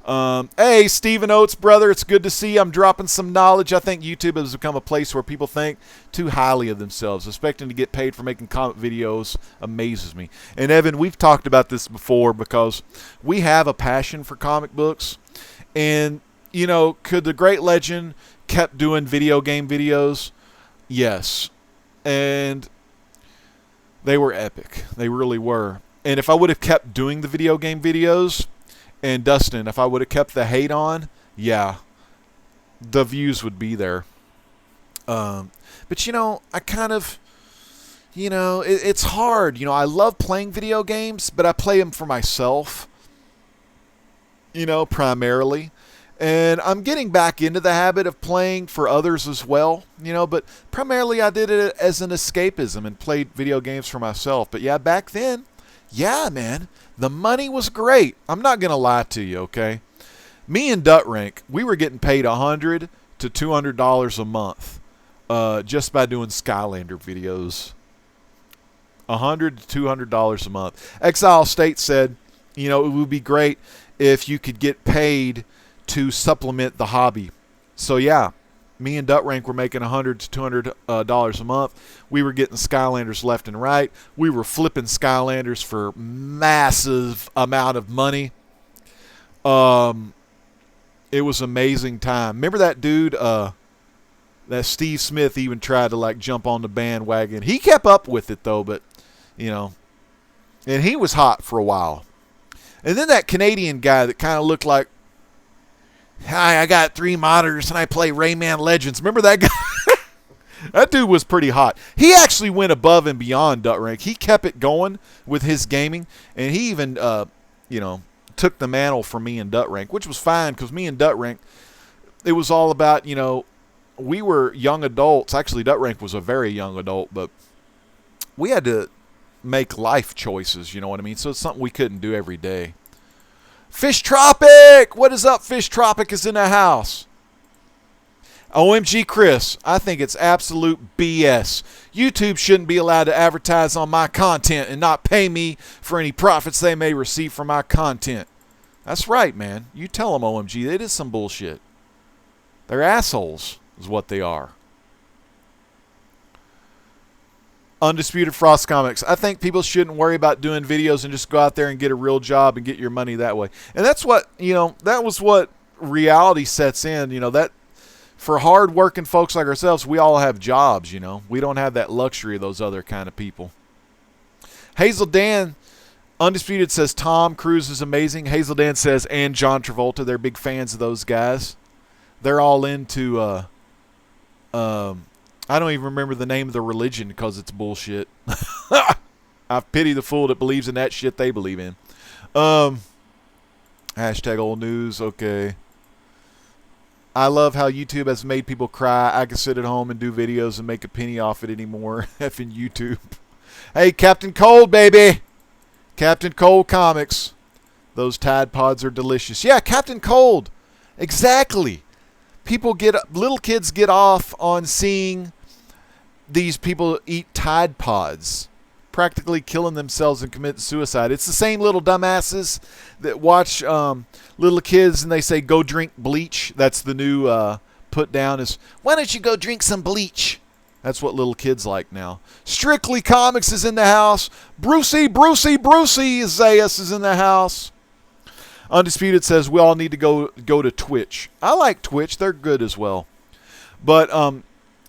Hey, Stephen Oates, brother. It's good to see you. I'm dropping some knowledge. I think YouTube has become a place where people think too highly of themselves. Expecting to get paid for making comic videos amazes me. And, Evan, we've talked about this before because we have a passion for comic books. And, you know, could the Great Legend kept doing video game videos? Yes. And they were epic. They really were. And if I would have kept doing the video game videos, and Dustin, if I would have kept the hate on, yeah, the views would be there. But, you know, I kind of, you know, it's hard. You know, I love playing video games, but I play them for myself, you know, primarily. And I'm getting back into the habit of playing for others as well, you know, but primarily I did it as an escapism and played video games for myself. But yeah, back then, yeah, man, the money was great. I'm not going to lie to you, okay? Me and Dutrank, we were getting paid $100 to $200 a month just by doing Skylander videos. $100 to $200 a month. Exile State said, you know, it would be great if you could get paid to supplement the hobby. So yeah, me and Dutrank were making $100 to $200 a month. We were getting Skylanders left and right. We were flipping Skylanders for massive amount of money. It was amazing time. Remember that dude, that Steve Smith even tried to like jump on the bandwagon. He kept up with it though, but you know, and he was hot for a while. And then that Canadian guy that kind of looked like, hi, I got 3 monitors and I play Rayman Legends. Remember that guy? That dude was pretty hot. He actually went above and beyond Dutrank. He kept it going with his gaming, and he even, you know, took the mantle from me and Dutrank, which was fine because me and Dutrank, it was all about, you know, we were young adults. Actually, Dutrank was a very young adult, but we had to make life choices, you know what I mean? So it's something we couldn't do every day. Fish Tropic! What is up, Fish Tropic is in the house. OMG Chris, I think it's absolute BS. YouTube shouldn't be allowed to advertise on my content and not pay me for any profits they may receive from my content. That's right, man. You tell them, OMG. It is some bullshit. They're assholes is what they are. Undisputed Frost Comics. I think people shouldn't worry about doing videos and just go out there and get a real job and get your money that way. And that's what, you know, that was what reality sets in. You know, that for hard-working folks like ourselves, we all have jobs, you know. We don't have that luxury of those other kind of people. Hazel Dan, Undisputed, says Tom Cruise is amazing. Hazel Dan says, and John Travolta. They're big fans of those guys. They're all into, I don't even remember the name of the religion because it's bullshit. I pity the fool that believes in that shit they believe in. Hashtag old news. Okay. I love how YouTube has made people cry. I can sit at home and do videos and make a penny off it anymore. Effing YouTube. Hey, Captain Cold, baby. Captain Cold Comics. Those Tide Pods are delicious. Yeah, Captain Cold. Exactly. Little kids get off on seeing these people eat Tide Pods. practically killing themselves and committing suicide. It's the same little dumbasses that watch little kids and they say, go drink bleach. That's the new put down is, why don't you go drink some bleach? That's what little kids like now. Strictly Comics is in the house. Brucey Zayas is in the house. Undisputed says we all need to go to Twitch. I like Twitch. They're good as well. But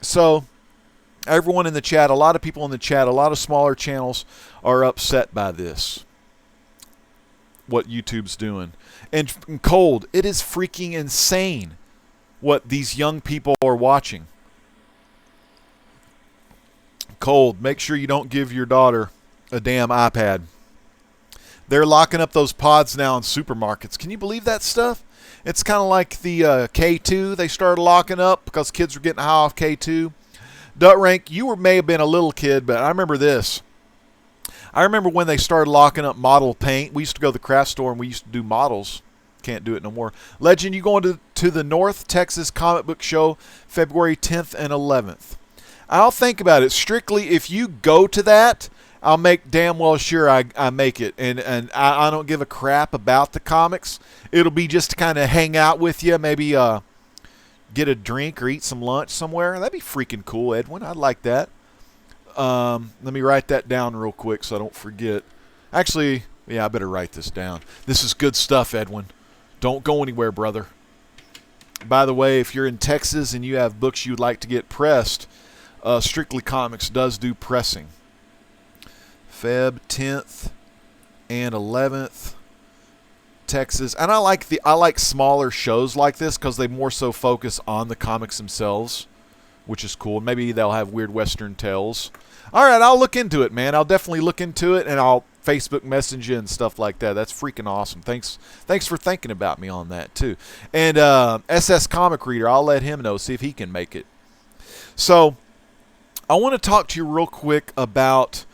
so everyone in the chat, a lot of people in the chat, a lot of smaller channels are upset by this. What YouTube's doing. And Cold, it is freaking insane what these young people are watching. Cold, make sure you don't give your daughter a damn iPad. They're locking up those pods now in supermarkets. Can you believe that stuff? It's kind of like the K2 they started locking up because kids were getting high off K2. Dut Rank, you may have been a little kid, but I remember this. I remember when they started locking up model paint. We used to go to the craft store and we used to do models. Can't do it no more. Legend, you going to the North Texas Comic Book Show February 10th and 11th. I'll think about it. Strictly, if you go to that, I'll make damn well sure I make it. And I don't give a crap about the comics. It'll be just to kind of hang out with you. Maybe get a drink or eat some lunch somewhere. That'd be freaking cool, Edwin. I'd like that. Let me write that down real quick so I don't forget. Actually, yeah, I better write this down. This is good stuff, Edwin. Don't go anywhere, brother. By the way, if you're in Texas and you have books you'd like to get pressed, Strictly Comics does do pressing. Feb 10th and 11th, Texas. And I like smaller shows like this because they more so focus on the comics themselves, which is cool. Maybe they'll have weird Western tales. All right, I'll look into it, man. I'll definitely look into it, and I'll Facebook message you and stuff like that. That's freaking awesome. Thanks for thinking about me on that, too. And SS Comic Reader, I'll let him know, see if he can make it. So I want to talk to you real quick about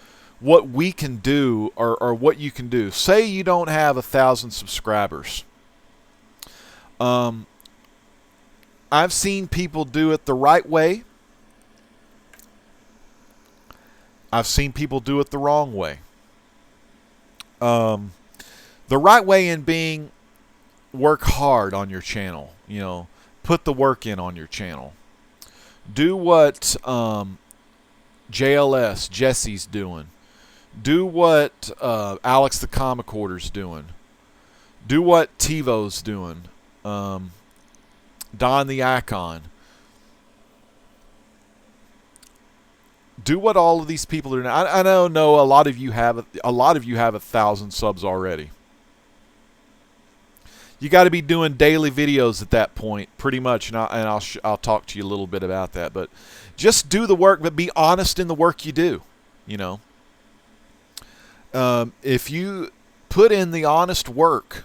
what we can do or what you can do. Say you don't have 1,000 subscribers. I've seen people do it the right way. I've seen people do it the wrong way. The right way in being work hard on your channel. You know, put the work in on your channel. Do what JLS, Jesse's doing. Do what Alex the Comic Hoarder's doing. Do what TiVo's doing. Don the Icon. Do what all of these people are doing. I know a lot of you have 1,000 subs already. You got to be doing daily videos at that point, pretty much, and I'll talk to you a little bit about that. But just do the work, but be honest in the work you do. You know, if you put in the honest work,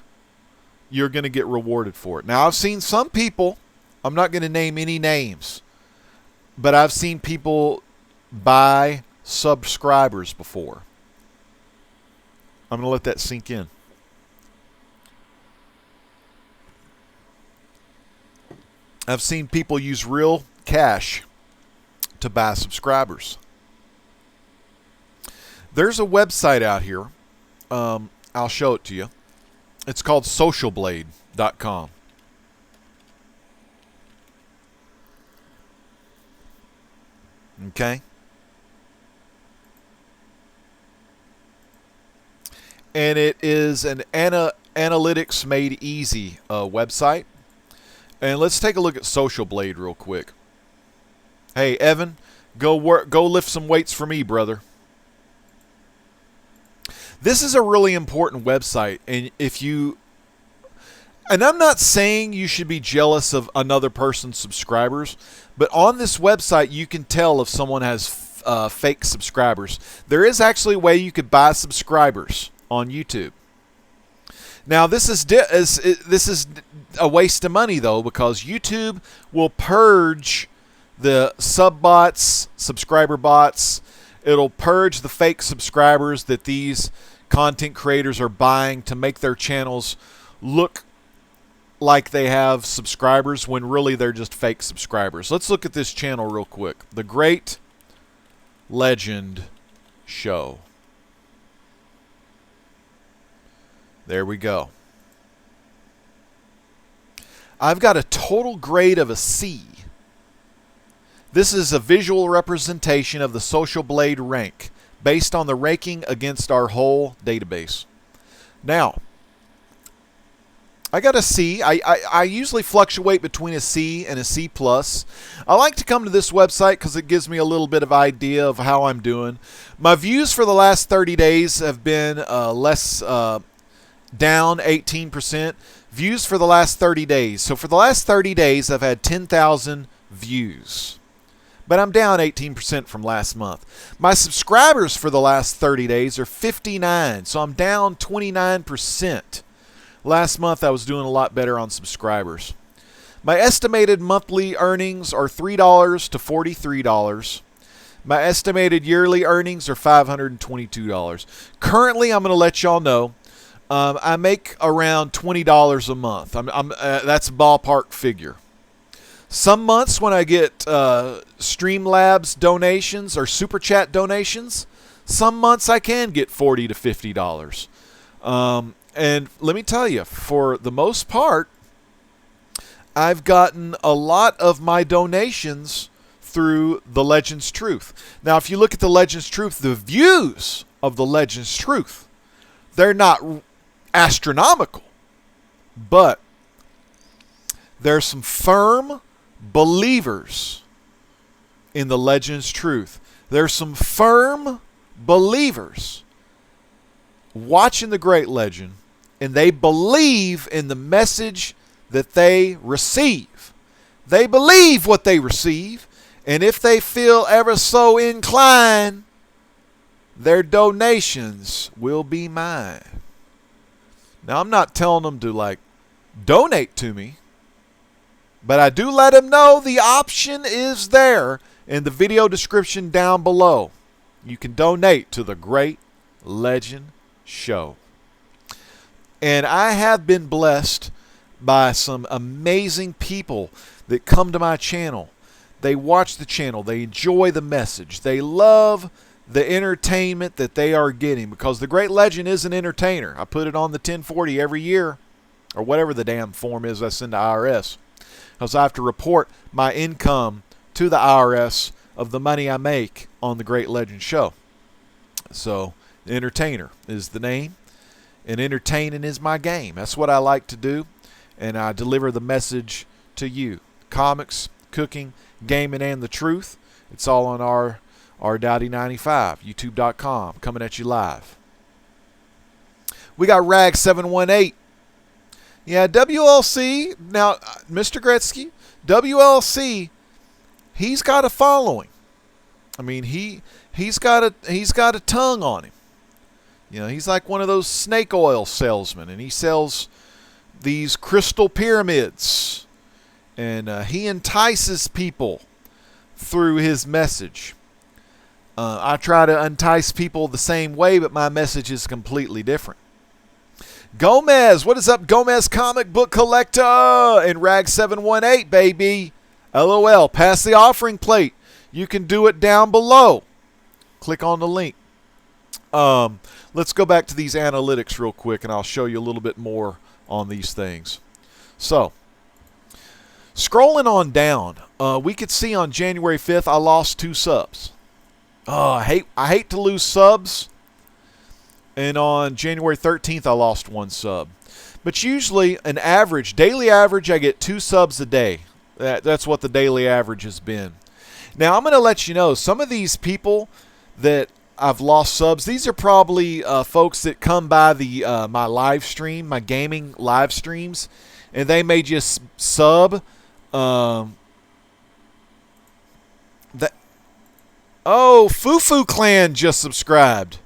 you're going to get rewarded for it. Now, I've seen some people. I'm not going to name any names, but I've seen people buy subscribers before. I'm going to let that sink in. I've seen people use real cash to buy subscribers. There's a website out here. I'll show it to you. It's called socialblade.com. Okay? And it is an analytics made easy website. And let's take a look at Social Blade real quick. Hey, Evan, go lift some weights for me, brother. This is a really important website, and I'm not saying you should be jealous of another person's subscribers, but on this website you can tell if someone has fake subscribers. There is actually a way you could buy subscribers on YouTube. Now this is a waste of money though, because YouTube will purge the sub bots, subscriber bots. It'll purge the fake subscribers that these content creators are buying to make their channels look like they have subscribers when really they're just fake subscribers. Let's look at this channel real quick. The Great Legend Show. There we go. I've got a total grade of a C. This is a visual representation of the Social Blade rank based on the ranking against our whole database. Now, I got a C. I usually fluctuate between a C and a C+. I like to come to this website because it gives me a little bit of idea of how I'm doing. My views for the last 30 days have been down 18%. Views for the last 30 days. So for the last 30 days, I've had 10,000 views. But I'm down 18% from last month. My subscribers for the last 30 days are 59. So I'm down 29%. Last month, I was doing a lot better on subscribers. My estimated monthly earnings are $3 to $43. My estimated yearly earnings are $522. Currently, I'm going to let y'all know, I make around $20 a month. That's a ballpark figure. Some months when I get Streamlabs donations or Super Chat donations, some months I can get $40 to $50. And let me tell you, for the most part, I've gotten a lot of my donations through the Legends Truth. Now, if you look at the Legends Truth, the views of the Legends Truth, they're not astronomical, but there's some firm believers in the Legends Truth. There's some firm believers watching the Great Legend, and they believe in the message that they receive. They believe what they receive, and if they feel ever so inclined, their donations will be mine. Now, I'm not telling them to, donate to me, but I do let them know the option is there in the video description down below. You can donate to the Great Legend Show. And I have been blessed by some amazing people that come to my channel. They watch the channel. They enjoy the message. They love the entertainment that they are getting, because the Great Legend is an entertainer. I put it on the 1040 every year, or whatever the damn form is I send to IRS, because I have to report my income to the IRS of the money I make on the Great Legend Show. So, entertainer is the name, and entertaining is my game. That's what I like to do, and I deliver the message to you. Comics, cooking, gaming, and the truth. It's all on our Dowdy95, YouTube.com, coming at you live. We got Rag718. Yeah, WLC. Now, Mr. Gretzky, WLC, he's got a following. I mean, he's got a tongue on him. You know, he's like one of those snake oil salesmen, and he sells these crystal pyramids, and he entices people through his message. I try to entice people the same way, but my message is completely different. Gomez, what is up, Gomez Comic Book Collector and Rag718, baby. LOL, pass the offering plate. You can do it down below. Click on the link. Let's go back to these analytics real quick, and I'll show you a little bit more on these things. So, scrolling on down, we could see on January 5th I lost 2 subs. Oh, I hate to lose subs. And on January 13th, I lost 1 sub. But usually, an average, daily average, I get 2 subs a day. That's what the daily average has been. Now, I'm going to let you know, some of these people that I've lost subs, these are probably folks that come by the my live stream, my gaming live streams, and they may just sub. Oh, Fufu Clan just subscribed.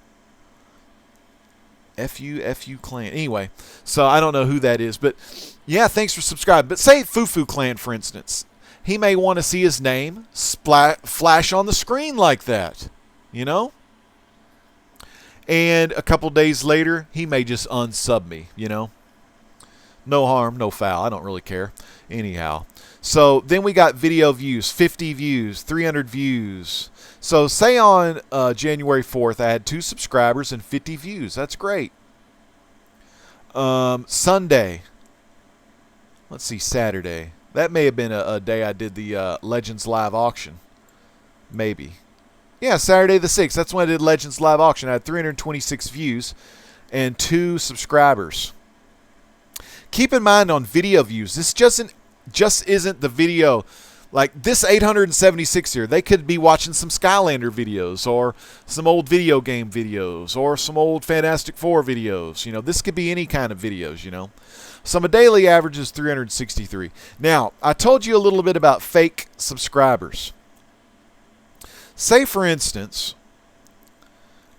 FU Clan. Anyway, so I don't know who that is, but yeah, thanks for subscribing. But say Fufu Clan, for instance. He may want to see his name flash on the screen like that, you know? And a couple days later, he may just unsub me, you know? No harm, no foul. I don't really care. Anyhow. So then we got video views, 50 views, 300 views. So say on January 4th, I had 2 subscribers and 50 views. That's great. Sunday. Let's see, Saturday. That may have been a day I did the Legends Live auction. Maybe. Yeah, Saturday the 6th. That's when I did Legends Live auction. I had 326 views and 2 subscribers. Keep in mind on video views, this just isn't the video. Like this 876 here, they could be watching some Skylander videos or some old video game videos or some old Fantastic Four videos. You know, this could be any kind of videos, you know. So my daily average is 363. Now, I told you a little bit about fake subscribers. Say, for instance,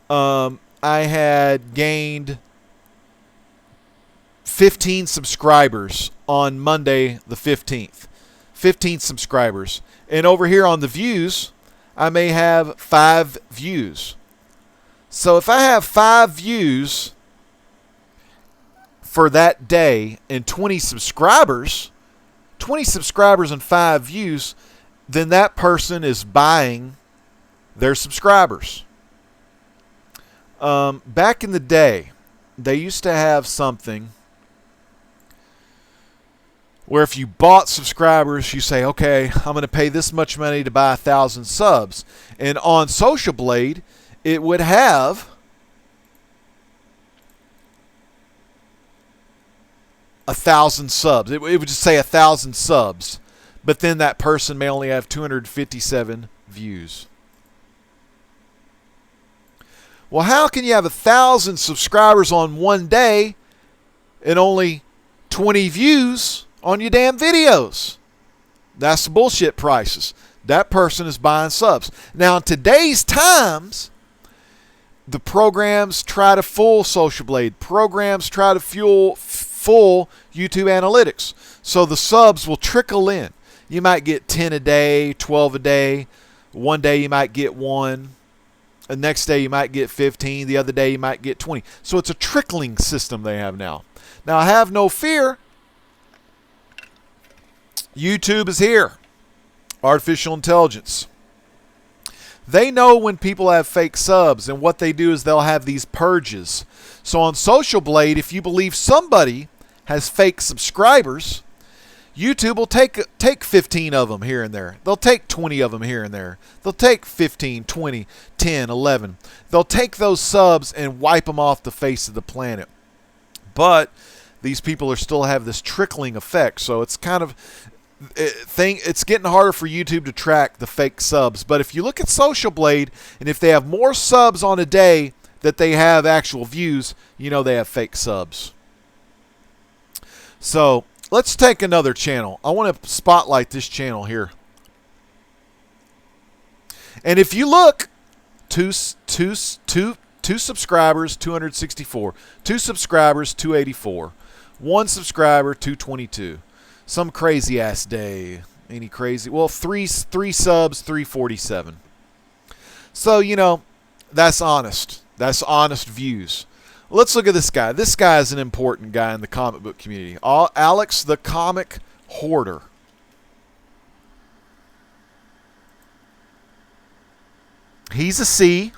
I had gained 15 subscribers on Monday the 15th. 15 subscribers. And over here on the views, I may have 5 views. So if I have 5 views for that day and 20 subscribers and 5 views, then that person is buying their subscribers. Back in the day, they used to have something where if you bought subscribers, you say, okay, I'm going to pay this much money to buy 1,000 subs. And on Social Blade, it would have a 1,000 subs. It would just say 1,000 subs. But then that person may only have 257 views. Well, how can you have 1,000 subscribers on one day and only 20 views on your damn videos? That's the bullshit prices. That person is buying subs. Now, in today's times, the programs try to fool Social Blade. Programs try to fool YouTube analytics. So the subs will trickle in. You might get 10 a day, 12 a day. One day you might get 1. The next day you might get 15. The other day you might get 20. So it's a trickling system they have now. Now, have no fear. YouTube is here. Artificial intelligence. They know when people have fake subs, and what they do is they'll have these purges. So on Social Blade, if you believe somebody has fake subscribers, YouTube will take 15 of them here and there. They'll take 20 of them here and there. They'll take 15, 20, 10, 11. They'll take those subs and wipe them off the face of the planet. But these people are still have this trickling effect. So it's kind of it's getting harder for YouTube to track the fake subs. But if you look at Social Blade, and if they have more subs on a day that they have actual views, you know they have fake subs. So let's take another channel. I want to spotlight this channel here. And if you look, two subscribers, 264. 2 subscribers, 284. 1 subscriber, 222. Some crazy ass day. Any crazy? Well, three subs, 347. So, you know, that's honest. That's honest views. Let's look at this guy. This guy is an important guy in the comic book community. Alex the Comic Hoarder. He's a C.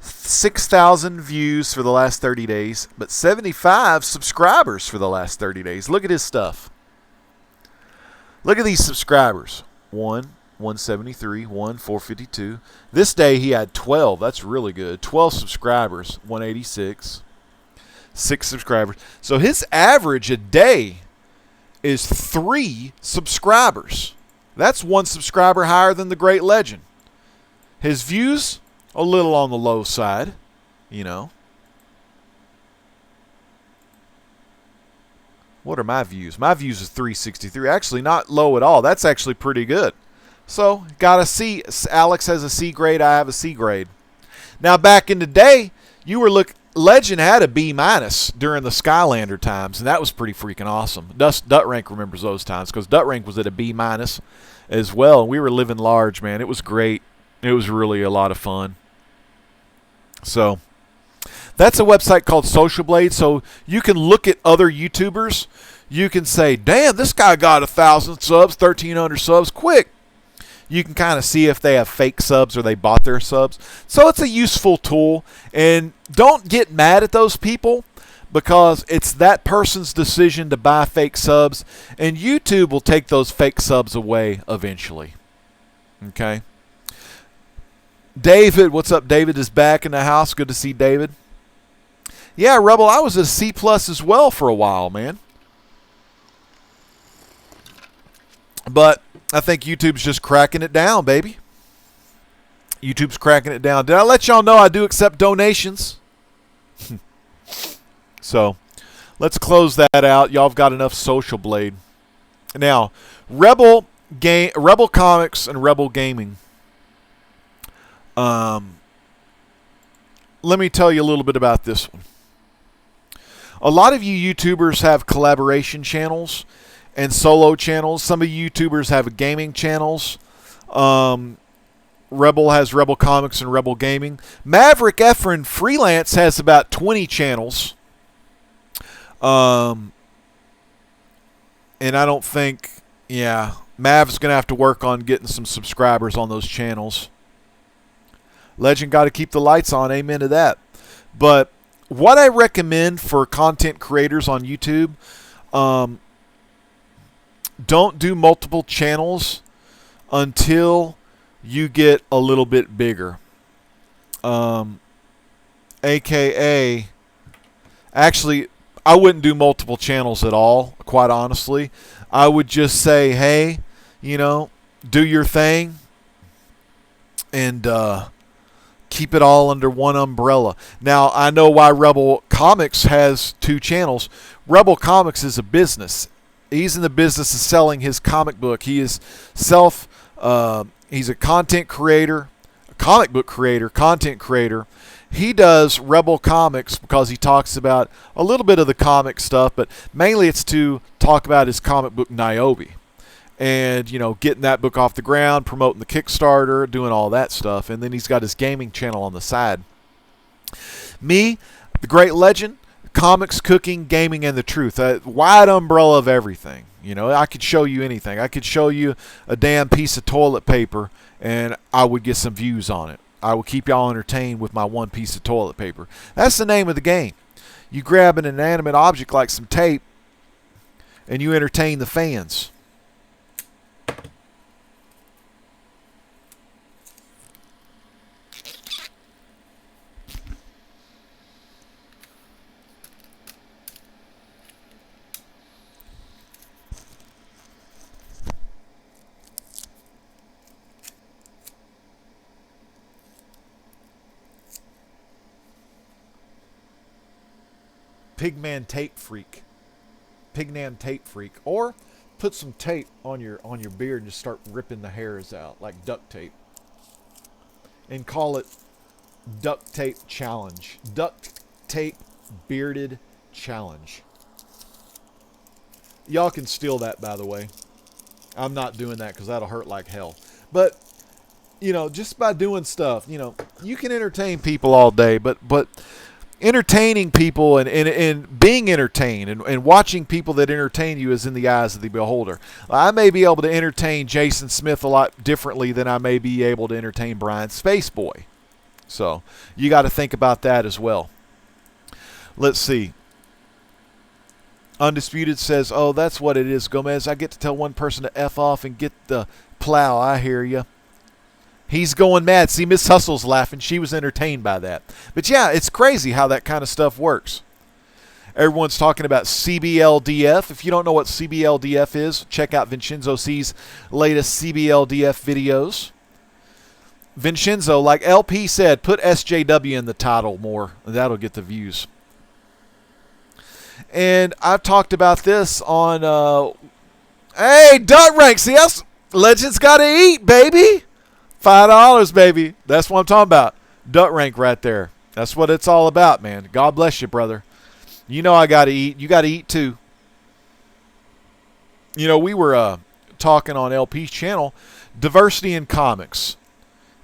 6,000 views for the last 30 days, but 75 subscribers for the last 30 days. Look at his stuff. Look at these subscribers. 173, 452. This day he had 12. That's really good. 12 subscribers, 186. 6 subscribers. So his average a day is 3 subscribers. That's 1 subscriber higher than the Great Legend. His views, a little on the low side, you know. What are my views? My views is 363. Actually, not low at all. That's actually pretty good. So, got a C. Alex has a C grade. I have a C grade. Now, back in the day, Legend had a B- during the Skylander times, and that was pretty freaking awesome. Dutrank remembers those times because Dutrank was at a B- as well, and we were living large, man. It was great. It was really a lot of fun. So, that's a website called Social Blade. So, you can look at other YouTubers. You can say, damn, this guy got 1,000 subs, 1,300 subs, quick. You can kind of see if they have fake subs or they bought their subs. So, it's a useful tool. And don't get mad at those people. because it's that person's decision to buy fake subs, and YouTube will take those fake subs away eventually. Okay. David, what's up? David is back in the house. Good to see David. Yeah, Rebel, I was a C+ as well for a while, man. But I think YouTube's just cracking it down, baby. YouTube's cracking it down. Did I let y'all know I do accept donations? So, let's close that out. Y'all have got enough Social Blade. Now, Rebel Comics and Rebel Gaming. Let me tell you a little bit about this one. A lot of you YouTubers have collaboration channels and solo channels. Some of you YouTubers have gaming channels. Rebel has Rebel Comics and Rebel Gaming. Maverick Efren Freelance has about 20 channels. And I don't think, yeah, Mav's going to have to work on getting some subscribers on those channels. Legend got to keep the lights on. Amen to that. But what I recommend for content creators on YouTube, don't do multiple channels until you get a little bit bigger. AKA, actually, I wouldn't do multiple channels at all, quite honestly. I would just say, hey, you know, do your thing and keep it all under one umbrella. Now, I know why Rebel Comics has 2 channels. Rebel Comics is a business. He's in the business of selling his comic book. He is he's a content creator, a comic book creator, content creator. He does Rebel Comics because he talks about a little bit of the comic stuff, but mainly it's to talk about his comic book Niobe. And, you know, getting that book off the ground, promoting the Kickstarter, doing all that stuff. And then he's got his gaming channel on the side. Me, the Great Legend, comics, cooking, gaming, and the truth. A wide umbrella of everything. You know, I could show you anything. I could show you a damn piece of toilet paper, and I would get some views on it. I will keep y'all entertained with my one piece of toilet paper. That's the name of the game. You grab an inanimate object like some tape, and you entertain the fans. Pigman tape freak. Pigman tape freak. Or put some tape on your beard and just start ripping the hairs out like duct tape. And call it duct tape challenge. Duct tape bearded challenge. Y'all can steal that, by the way. I'm not doing that because that'll hurt like hell. But, you know, just by doing stuff, you know, you can entertain people all day, but entertaining people and being entertained and watching people that entertain you is in the eyes of the beholder. I may be able to entertain Jason Smith a lot differently than I may be able to entertain Brian Spaceboy. So you got to think about that as well. Let's see. Undisputed says, oh, that's what it is, Gomez. I get to tell one person to F off and get the plow. I hear you. He's going mad. See, Miss Hustle's laughing. She was entertained by that. But yeah, it's crazy how that kind of stuff works. Everyone's talking about CBLDF. If you don't know what CBLDF is, check out Vincenzo C's latest CBLDF videos. Vincenzo, like LP said, put SJW in the title more. And that'll get the views. And I've talked about this on... hey, Duck Rank. See, us legends got to eat, baby. $5, baby. That's what I'm talking about. Duck Rank right there. That's what it's all about, man. God bless you, brother. You know I got to eat. You got to eat, too. You know, we were talking on LP's channel. Diversity in comics.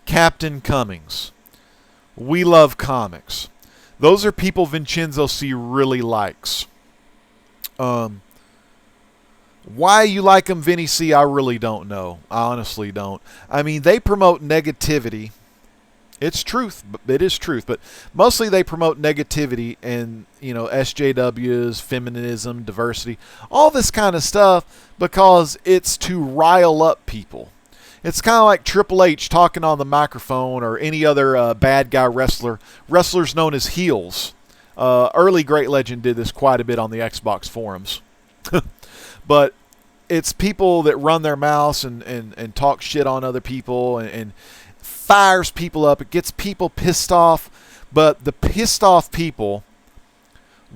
Captain Cummings. We love comics. Those are people Vincenzo C really likes. Why you like them, Vinny C, I really don't know. I honestly don't. I mean, they promote negativity It's truth. It is truth. But mostly they promote negativity and, SJWs, feminism, diversity, all this kind of stuff because it's to rile up people. It's kind of like Triple H talking on the microphone or any other bad guy wrestler. Wrestlers known as heels. Early Great Legend did this quite a bit on the Xbox forums. But it's people that run their mouths and talk shit on other people and fires people up. It gets people pissed off, but the pissed off people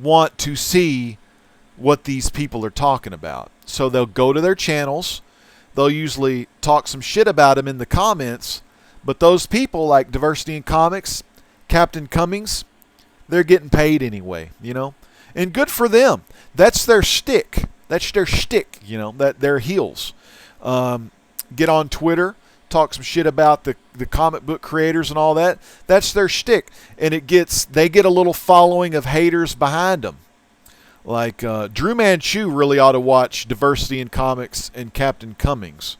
want to see what these people are talking about. So they'll go to their channels. They'll usually talk some shit about them in the comments, but those people like Diversity in Comics, Captain Cummings, they're getting paid anyway, and good for them. That's their shtick. That's their shtick, that they're heels. Get on Twitter, talk some shit about the comic book creators and all that. That's their shtick, and they get a little following of haters behind them. Like Drew Manchu really ought to watch Diversity in Comics and Captain Cummings.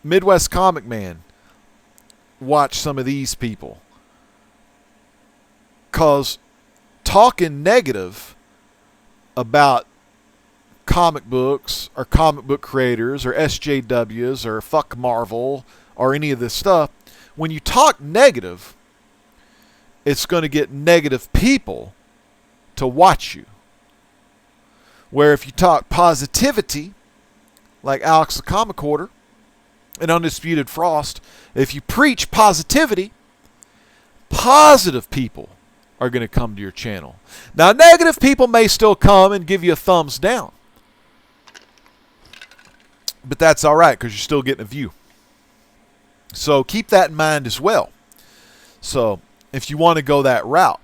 Midwest Comic Man, watch some of these people. Because talking negative about comic books or comic book creators or SJWs or fuck Marvel or any of this stuff, when you talk negative, it's going to get negative people to watch you. Where if you talk positivity, like Alex the Comic Hoarder and Undisputed Frost, if you preach positivity, positive people are going to come to your channel. Now, negative people may still come and give you a thumbs down. But that's all right because you're still getting a view. So keep that in mind as well. So if you want to go that route,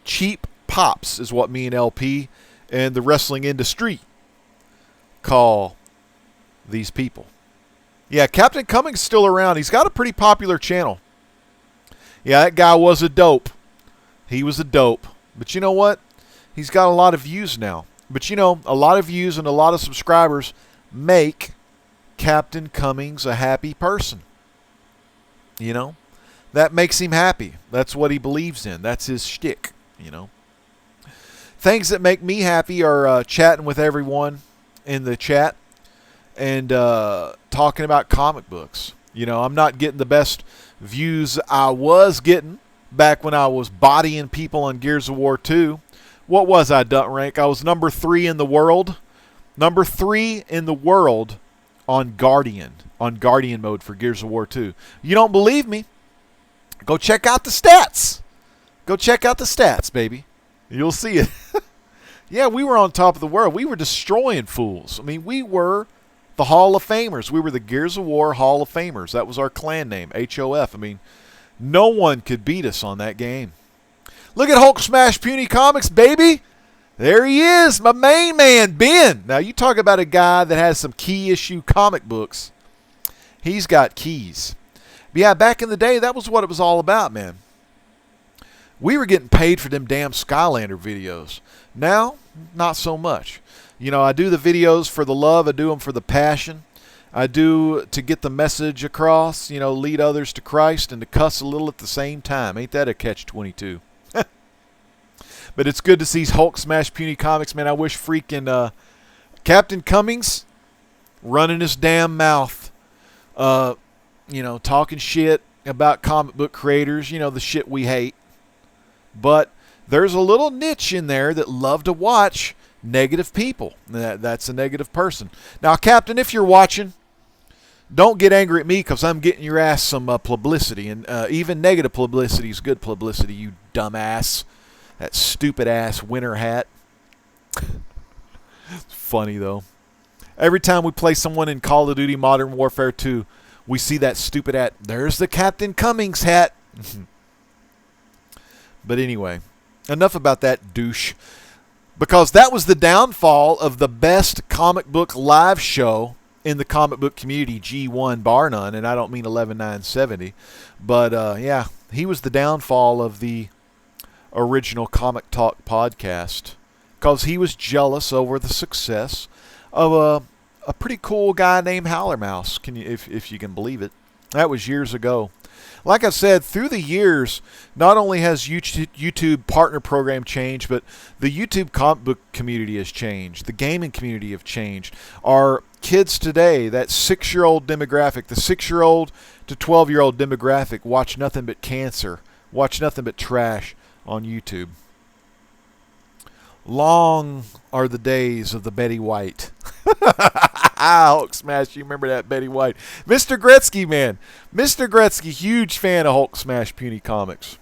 cheap pops is what me and LP and the wrestling industry call these people. Yeah, Captain Cummings is still around. He's got a pretty popular channel. Yeah, that guy was a dope. He was a dope. But you know what? He's got a lot of views now. But a lot of views and a lot of subscribers make Captain Cummings a happy person. That makes him happy. That's what he believes in. That's his shtick, Things that make me happy are chatting with everyone in the chat and talking about comic books. I'm not getting the best views I was getting back when I was bodying people on Gears of War 2. What was I, Dunt Rank? I was number 3 in the world. Number 3 in the world on Guardian mode for Gears of War 2. You don't believe me? Go check out the stats. Go check out the stats, baby. You'll see it. Yeah, we were on top of the world. We were destroying fools. I mean, we were the Hall of Famers. We were the Gears of War Hall of Famers. That was our clan name, HOF. I mean, no one could beat us on that game. Look at Hulk Smash Puny Comics, baby. There he is, my main man, Ben. Now, you talk about a guy that has some key issue comic books. He's got keys. But yeah, back in the day, that was what it was all about, man. We were getting paid for them damn Skylander videos. Now, not so much. I do the videos for the love. I do them for the passion. I do to get the message across, lead others to Christ and to cuss a little at the same time. Ain't that a catch-22? But it's good to see Hulk Smash Puny Comics, man. I wish freaking Captain Cummings running his damn mouth, talking shit about comic book creators, the shit we hate. But there's a little niche in there that love to watch negative people. That's a negative person. Now, Captain, if you're watching, don't get angry at me because I'm getting your ass some publicity. And even negative publicity is good publicity, you dumbass. That stupid-ass winter hat. It's funny, though. Every time we play someone in Call of Duty Modern Warfare 2, we see that stupid hat. There's the Captain Cummings hat. But anyway, enough about that douche. Because that was the downfall of the best comic book live show in the comic book community, G1 bar none, and I don't mean 11970. But, yeah, he was the downfall of the original Comic Talk podcast because he was jealous over the success of a pretty cool guy named Howler Mouse. If you can believe it. That was years ago. Like I said, through the years, not only has YouTube partner program changed, but the YouTube comic book community has changed. The gaming community have changed. Our kids today, that 6-year-old demographic, the 6-year-old to 12-year-old demographic, watch nothing but cancer, watch nothing but trash on YouTube. Long are the days of the Betty White. Hulk Smash, you remember that Betty White. Mr. Gretzky, man. Mr. Gretzky, huge fan of Hulk Smash Puny Comics.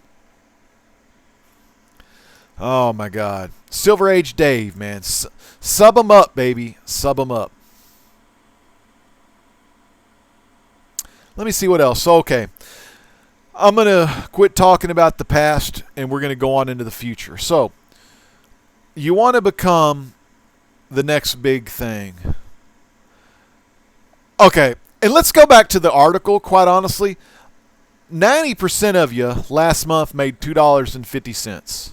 Oh, my God. Silver Age Dave, man. Sub him up, baby. Sub him up. Let me see what else. So, okay. I'm going to quit talking about the past, and we're going to go on into the future. So, you want to become the next big thing. Okay, and let's go back to the article, quite honestly. 90% of you last month made $2.50.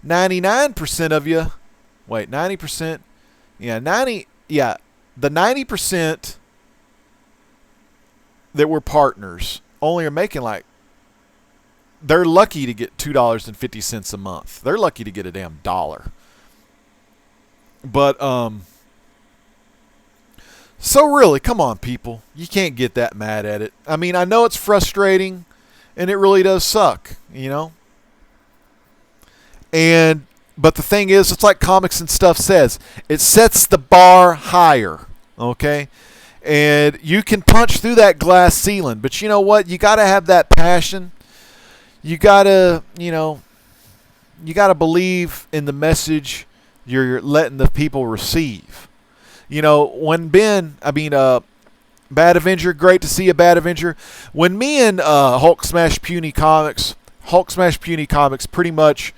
99% of you, wait, 90%? Yeah, the 90% that were partners only are making like, they're lucky to get $2.50 a month. They're lucky to get a damn dollar. But, so really, come on, people. You can't get that mad at it. I mean, I know it's frustrating, and it really does suck, you know? But the thing is, it's like Comics and Stuff says. It sets the bar higher, okay? And you can punch through that glass ceiling. But you know what? You got to have that passion. You got to, you got to believe in the message you're letting the people receive. When Bad Avenger, great to see you, Bad Avenger. When me and Hulk Smash Puny Comics pretty much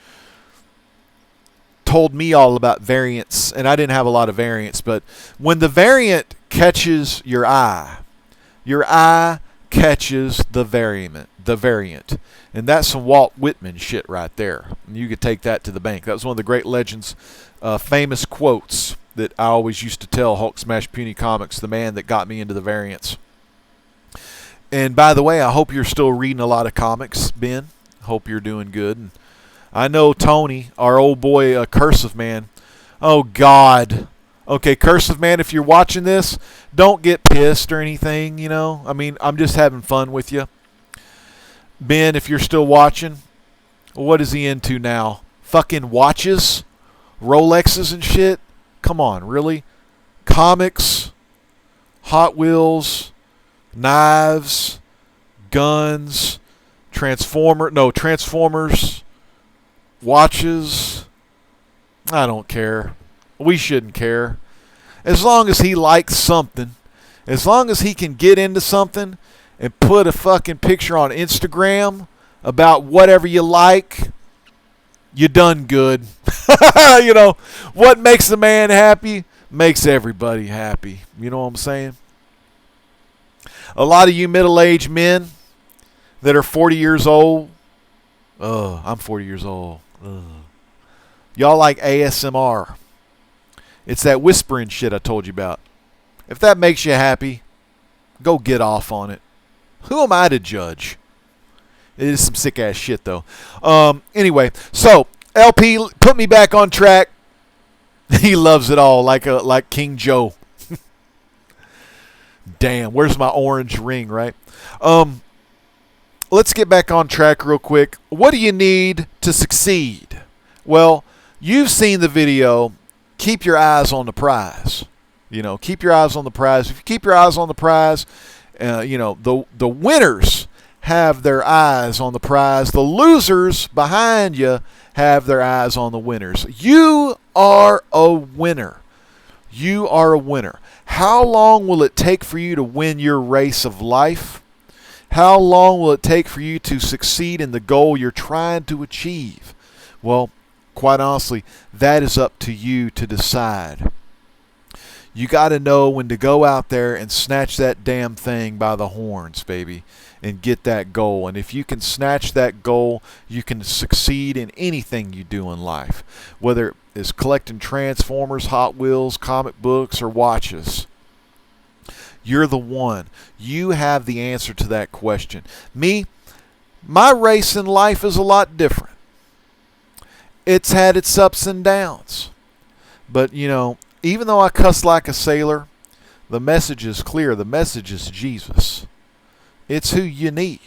told me all about variants, and I didn't have a lot of variants, but when the variant catches your eye catches the variant. And that's some Walt Whitman shit right there. And you could take that to the bank. That was one of the great Legends famous quotes that I always used to tell Hulk Smash Puny Comics, the man that got me into the variants. And by the way, I hope you're still reading a lot of comics, Ben. Hope you're doing good. And I know Tony, our old boy, Cursive Man. Oh, God. Okay, Cursive Man, if you're watching this, don't get pissed or anything, I mean, I'm just having fun with you. Ben, if you're still watching, what is he into now? Fucking watches? Rolexes and shit? Come on, really? Comics? Hot Wheels? Knives? Guns? Transformers? Watches? I don't care. We shouldn't care. As long as he likes something, as long as he can get into something and put a fucking picture on Instagram about whatever you like, you done good. What makes a man happy makes everybody happy. You know what I'm saying? A lot of you middle-aged men that are 40 years old, I'm 40 years old. Y'all like ASMR. It's that whispering shit I told you about. If that makes you happy, go get off on it. Who am I to judge? It is some sick-ass shit, though. Anyway, so, LP, put me back on track. He loves it all, like King Joe. Damn, where's my orange ring, right? Let's get back on track real quick. What do you need to succeed? Well, you've seen the video. Keep your eyes on the prize. Keep your eyes on the prize. If you keep your eyes on the prize, the winners have their eyes on the prize. The losers behind you have their eyes on the winners. You are a winner. You are a winner. How long will it take for you to win your race of life? How long will it take for you to succeed in the goal you're trying to achieve? Well, quite honestly, that is up to you to decide. You got to know when to go out there and snatch that damn thing by the horns, baby, and get that goal. And if you can snatch that goal, you can succeed in anything you do in life, whether it's collecting Transformers, Hot Wheels, comic books, or watches. You're the one. You have the answer to that question. Me, my race in life is a lot different. It's had its ups and downs. But, even though I cuss like a sailor, the message is clear. The message is Jesus. It's who you need.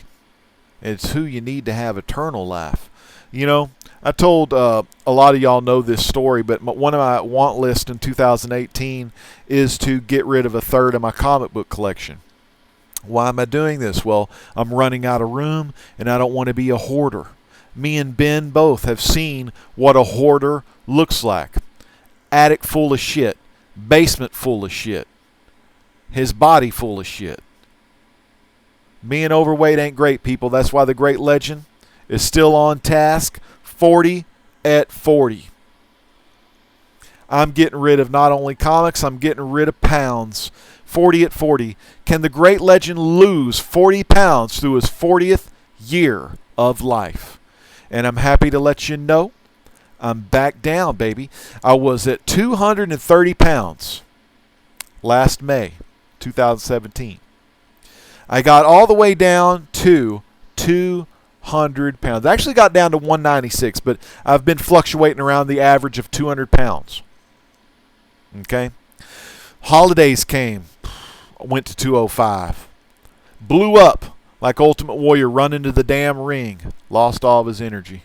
It's who you need to have eternal life. I told a lot of y'all know this story, but one of my want lists in 2018 is to get rid of a third of my comic book collection. Why am I doing this? Well, I'm running out of room, and I don't want to be a hoarder. Me and Ben both have seen what a hoarder looks like. Attic full of shit. Basement full of shit. His body full of shit. Being overweight ain't great, people. That's why the great legend is still on task. 40 at 40. I'm getting rid of not only comics, I'm getting rid of pounds. 40 at 40. Can the great legend lose 40 pounds through his 40th year of life? And I'm happy to let you know I'm back down, baby. I was at 230 pounds last May 2017. I got all the way down to 200 pounds. I actually got down to 196, but I've been fluctuating around the average of 200 pounds. Okay? Holidays came. I went to 205. Blew up like Ultimate Warrior, run into the damn ring. Lost all of his energy.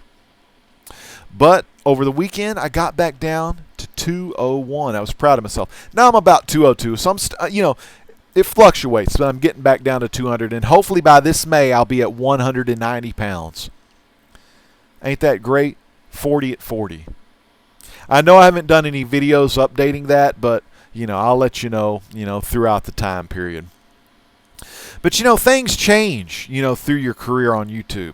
But over the weekend, I got back down to 201. I was proud of myself. Now I'm about 202. So it fluctuates, but I'm getting back down to 200. And hopefully by this May, I'll be at 190 pounds. Ain't that great? 40 at 40. I know I haven't done any videos updating that, but, I'll let you know, throughout the time period. But, things change, through your career on YouTube.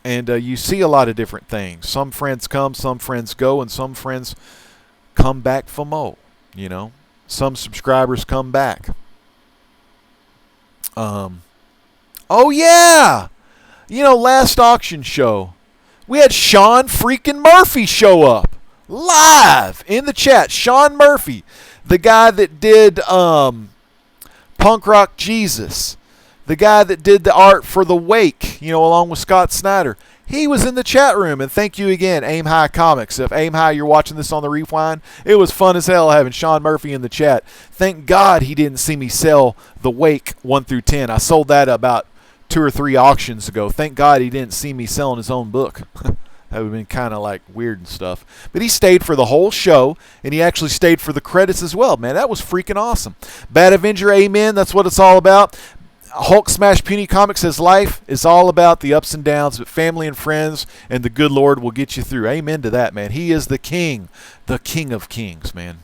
And you see a lot of different things. Some friends come, some friends go, and some friends come back for more, Some subscribers come back. Oh, yeah! Last auction show, we had Sean freaking Murphy show up. Live in the chat. Sean Murphy, the guy that did Punk Rock Jesus. The guy that did the art for The Wake, along with Scott Snyder. He was in the chat room, and thank you again, Aim High Comics. If Aim High, you're watching this on the rewind, it was fun as hell having Sean Murphy in the chat. Thank God he didn't see me sell The Wake 1 through 10. I sold that about 2 or 3 auctions ago. Thank God he didn't see me selling his own book. That would have been kind of like weird and stuff. But he stayed for the whole show, and he actually stayed for the credits as well. Man, that was freaking awesome. Bad Avenger, amen. That's what it's all about. Hulk Smash Puny Comics says life is all about the ups and downs, but family and friends and the good Lord will get you through. Amen to that, man. He is the King of Kings, man.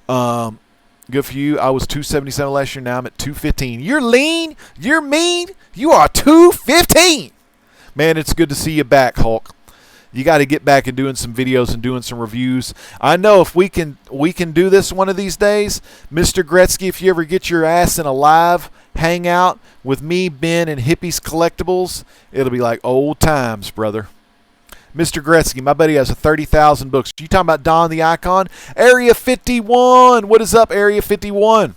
Good for you. I was 277 last year. Now I'm at 215. You're lean. You're mean. You are 215. Man, it's good to see you back, Hulk. You got to get back and doing some videos and doing some reviews. I know if we can do this one of these days, Mr. Gretzky, if you ever get your ass in a live hangout with me, Ben, and Hippies Collectibles, it'll be like old times, brother. Mr. Gretzky, my buddy has 30,000 books. You talking about Don the Icon? Area 51. What is up, Area 51?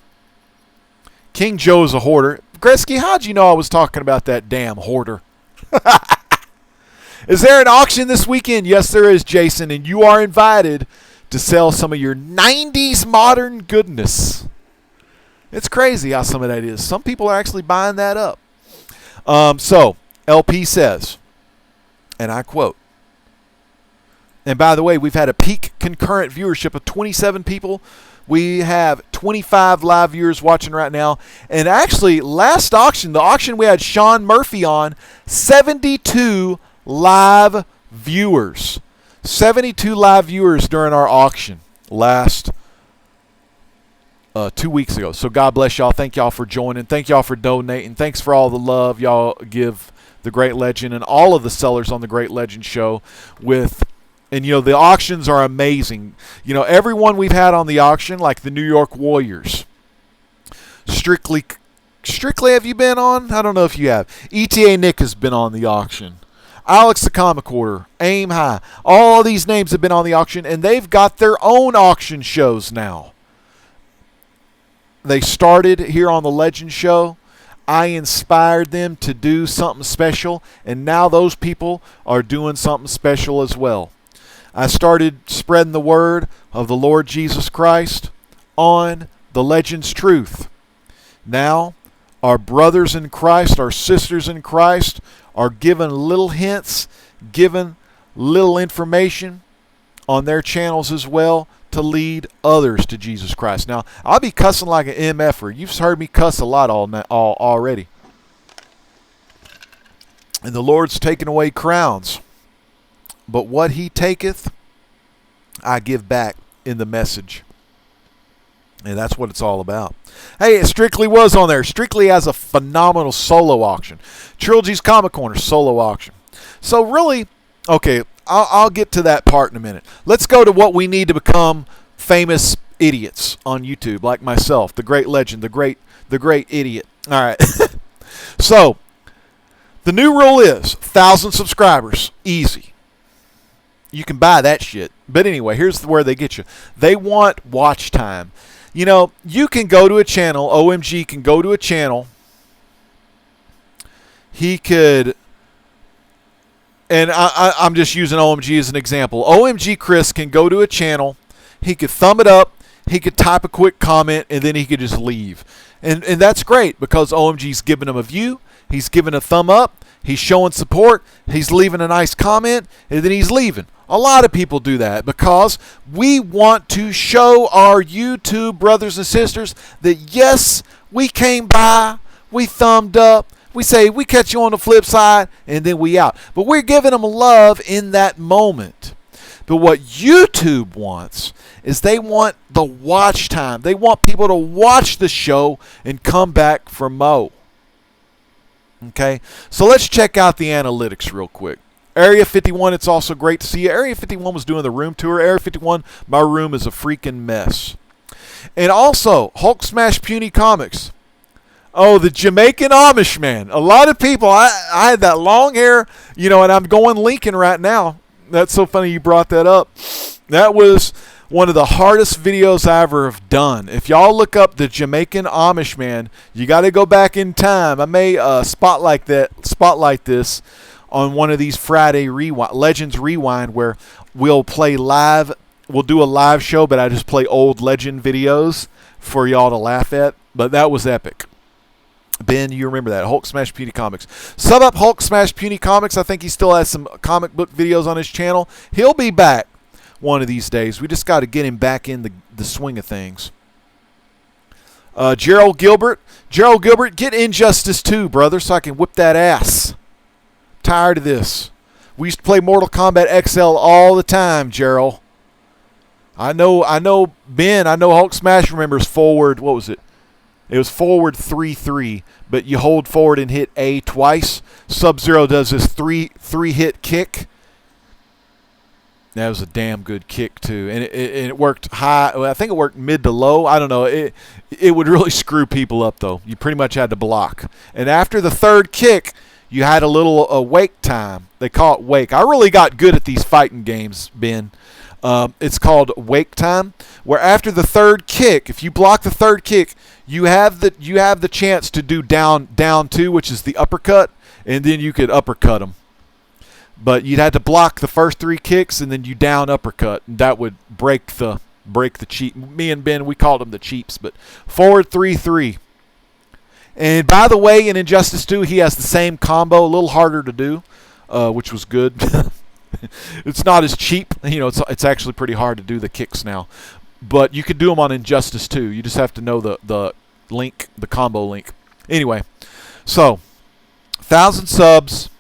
King Joe's a hoarder. Gretzky, how'd you know I was talking about that damn hoarder? Is there an auction this weekend? Yes, there is, Jason, and you are invited to sell some of your 90s modern goodness. It's crazy how some of that is. Some people are actually buying that up. So, LP says, and I quote, and by the way, we've had a peak concurrent viewership of 27 people. We have 25 live viewers watching right now. And actually, last auction, the auction we had Sean Murphy on, 72 live viewers. 72 live viewers during our auction last 2 weeks ago. So God bless y'all. Thank y'all for joining. Thank y'all for donating. Thanks for all the love y'all give the Great Legend and all of the sellers on the Great Legend show with. And, the auctions are amazing. Everyone we've had on the auction, like the New York Warriors. Strictly, have you been on? I don't know if you have. ETA Nick has been on the auction. Alex the Comic Order, Aim High. All these names have been on the auction, and they've got their own auction shows now. they started here on the Legend Show, I inspired them to do something special, and now those people are doing something special as well. I started spreading the word of the Lord Jesus Christ on the Legend's truth. Now, our brothers in Christ, our sisters in Christ, are given little hints, given little information on their channels as well to lead others to Jesus Christ. Now, I'll be cussing like an MFer. You've heard me cuss a lot all already. And the Lord's taken away crowns. But what he taketh, I give back in the message. And that's what it's all about. Hey, Strictly was on there. Strictly has a phenomenal solo auction. Trilogy's Comic Corner solo auction. So really, okay, I'll get to that part in a minute. Let's go to what we need to become famous idiots on YouTube, like myself, the great legend, the great idiot. All right. So, the new rule is 1,000 subscribers, easy. You can buy that shit. But anyway, here's where they get you. They want watch time. You know, you can go to a channel, OMG can go to a channel. He could, and I'm just using OMG as an example. OMG Chris can go to a channel, he could thumb it up, he could type a quick comment, and then he could just leave. And that's great because OMG's giving him a view, he's giving a thumb up, he's showing support, he's leaving a nice comment, and then he's leaving. A lot of people do that because we want to show our YouTube brothers and sisters that, yes, we came by, we thumbed up, we say we catch you on the flip side, and then we out. But we're giving them love in that moment. But what YouTube wants is they want the watch time. They want people to watch the show and come back for more. Okay, so let's check out the analytics real quick. Area 51, it's also great to see you. Area 51 was doing the room tour. Area 51, my room is a freaking mess. And also, Hulk Smash Puny Comics. Oh, the Jamaican Amish man. A lot of people, I had that long hair, you know, and I'm going Lincoln right now. That's so funny you brought that up. That was one of the hardest videos I ever have done. If y'all look up the Jamaican Amish man, you got to go back in time. I may spotlight this on one of these Friday Legends Rewind where we'll play live. We'll do a live show, but I just play old Legend videos for y'all to laugh at. But that was epic. Ben, you remember that. Hulk Smash Puny Comics. Sub up Hulk Smash Puny Comics. I think he still has some comic book videos on his channel. He'll be back one of these days. We just got to get him back in the swing of things. Gerald Gilbert. Gerald Gilbert, get Injustice 2, brother, so I can whip that ass. Tired of this. We used to play Mortal Kombat XL all the time, Gerald. I know Ben, I know Hulk Smash remembers forward, what was it? It was forward 3-3, but you hold forward and hit A twice. Sub-Zero does this three-hit kick. That was a damn good kick, too. And it worked high. Well, I think it worked mid to low. I don't know. It would really screw people up, though. You pretty much had to block. And after the third kick, you had a little wake time. They call it wake. I really got good at these fighting games, Ben. It's called wake time, where after the third kick, if you block the third kick, you have the chance to do down two, which is the uppercut, and then you could uppercut them. But you'd have to block the first three kicks, and then you down uppercut, and that would break the cheap. Me and Ben, we called them the cheaps, but forward 3-3. And by the way, in Injustice 2, he has the same combo, a little harder to do, which was good. It's not as cheap. You know, it's actually pretty hard to do the kicks now. But you could do them on Injustice 2. You just have to know the link, the combo link. Anyway, so 1,000 subs,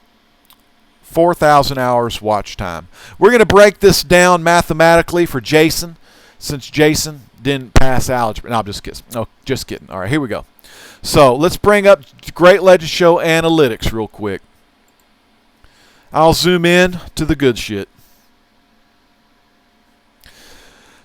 4,000 hours watch time. We're going to break this down mathematically for Jason, since Jason didn't pass algebra. No, I'm just kidding. No, just kidding. All right, here we go. So let's bring up Great Legend Show analytics real quick. I'll zoom in to the good shit.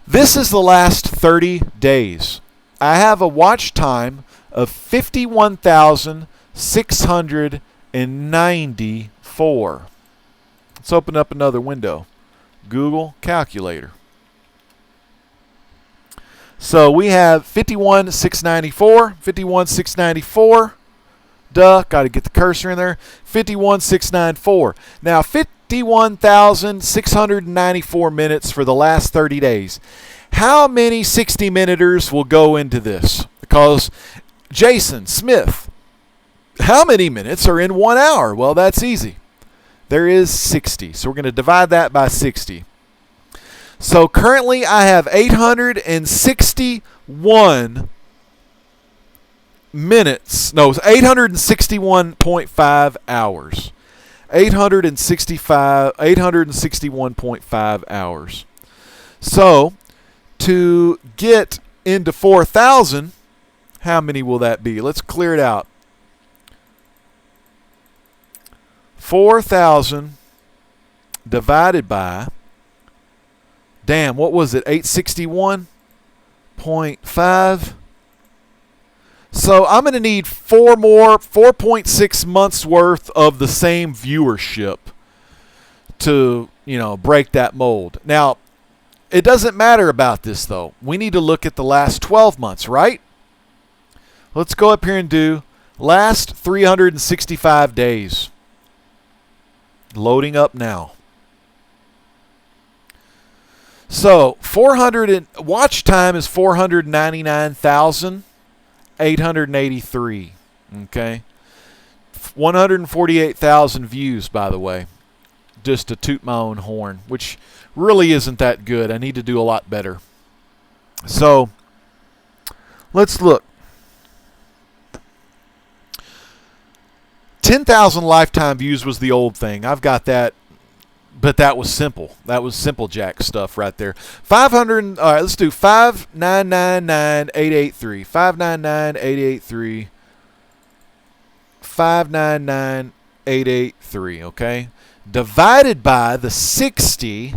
This is the last 30 days. I have a watch time of 51,694. Let's open up another window. Google Calculator. So we have 51,694. 51,694. Duh, got to get the cursor in there. 51,694. Now, 51,694 minutes for the last 30 days. How many 60-minuters will go into this? Because Jason Smith, how many minutes are in 1 hour? Well, that's easy. There is 60. So we're going to divide that by 60. So currently I have 861 minutes. No, it's 861.5 hours. 861.5 hours. So to get into 4,000, how many will that be? Let's clear it out. 4,000 divided by, damn, what was it? 861.5. So I'm going to need 4.6 months worth of the same viewership to, break that mold. Now, it doesn't matter about this, though. We need to look at the last 12 months, right? Let's go up here and do last 365 days. Loading up now. So, watch time is 499,883. Okay? 148,000 views, by the way. Just to toot my own horn, which really isn't that good. I need to do a lot better. So, let's look. 10,000 lifetime views was the old thing. I've got that, but that was simple. That was simple jack stuff right there. 500. All right, let's do 5,999,883. 5,999,883. 5,999,883. Okay, divided by the 60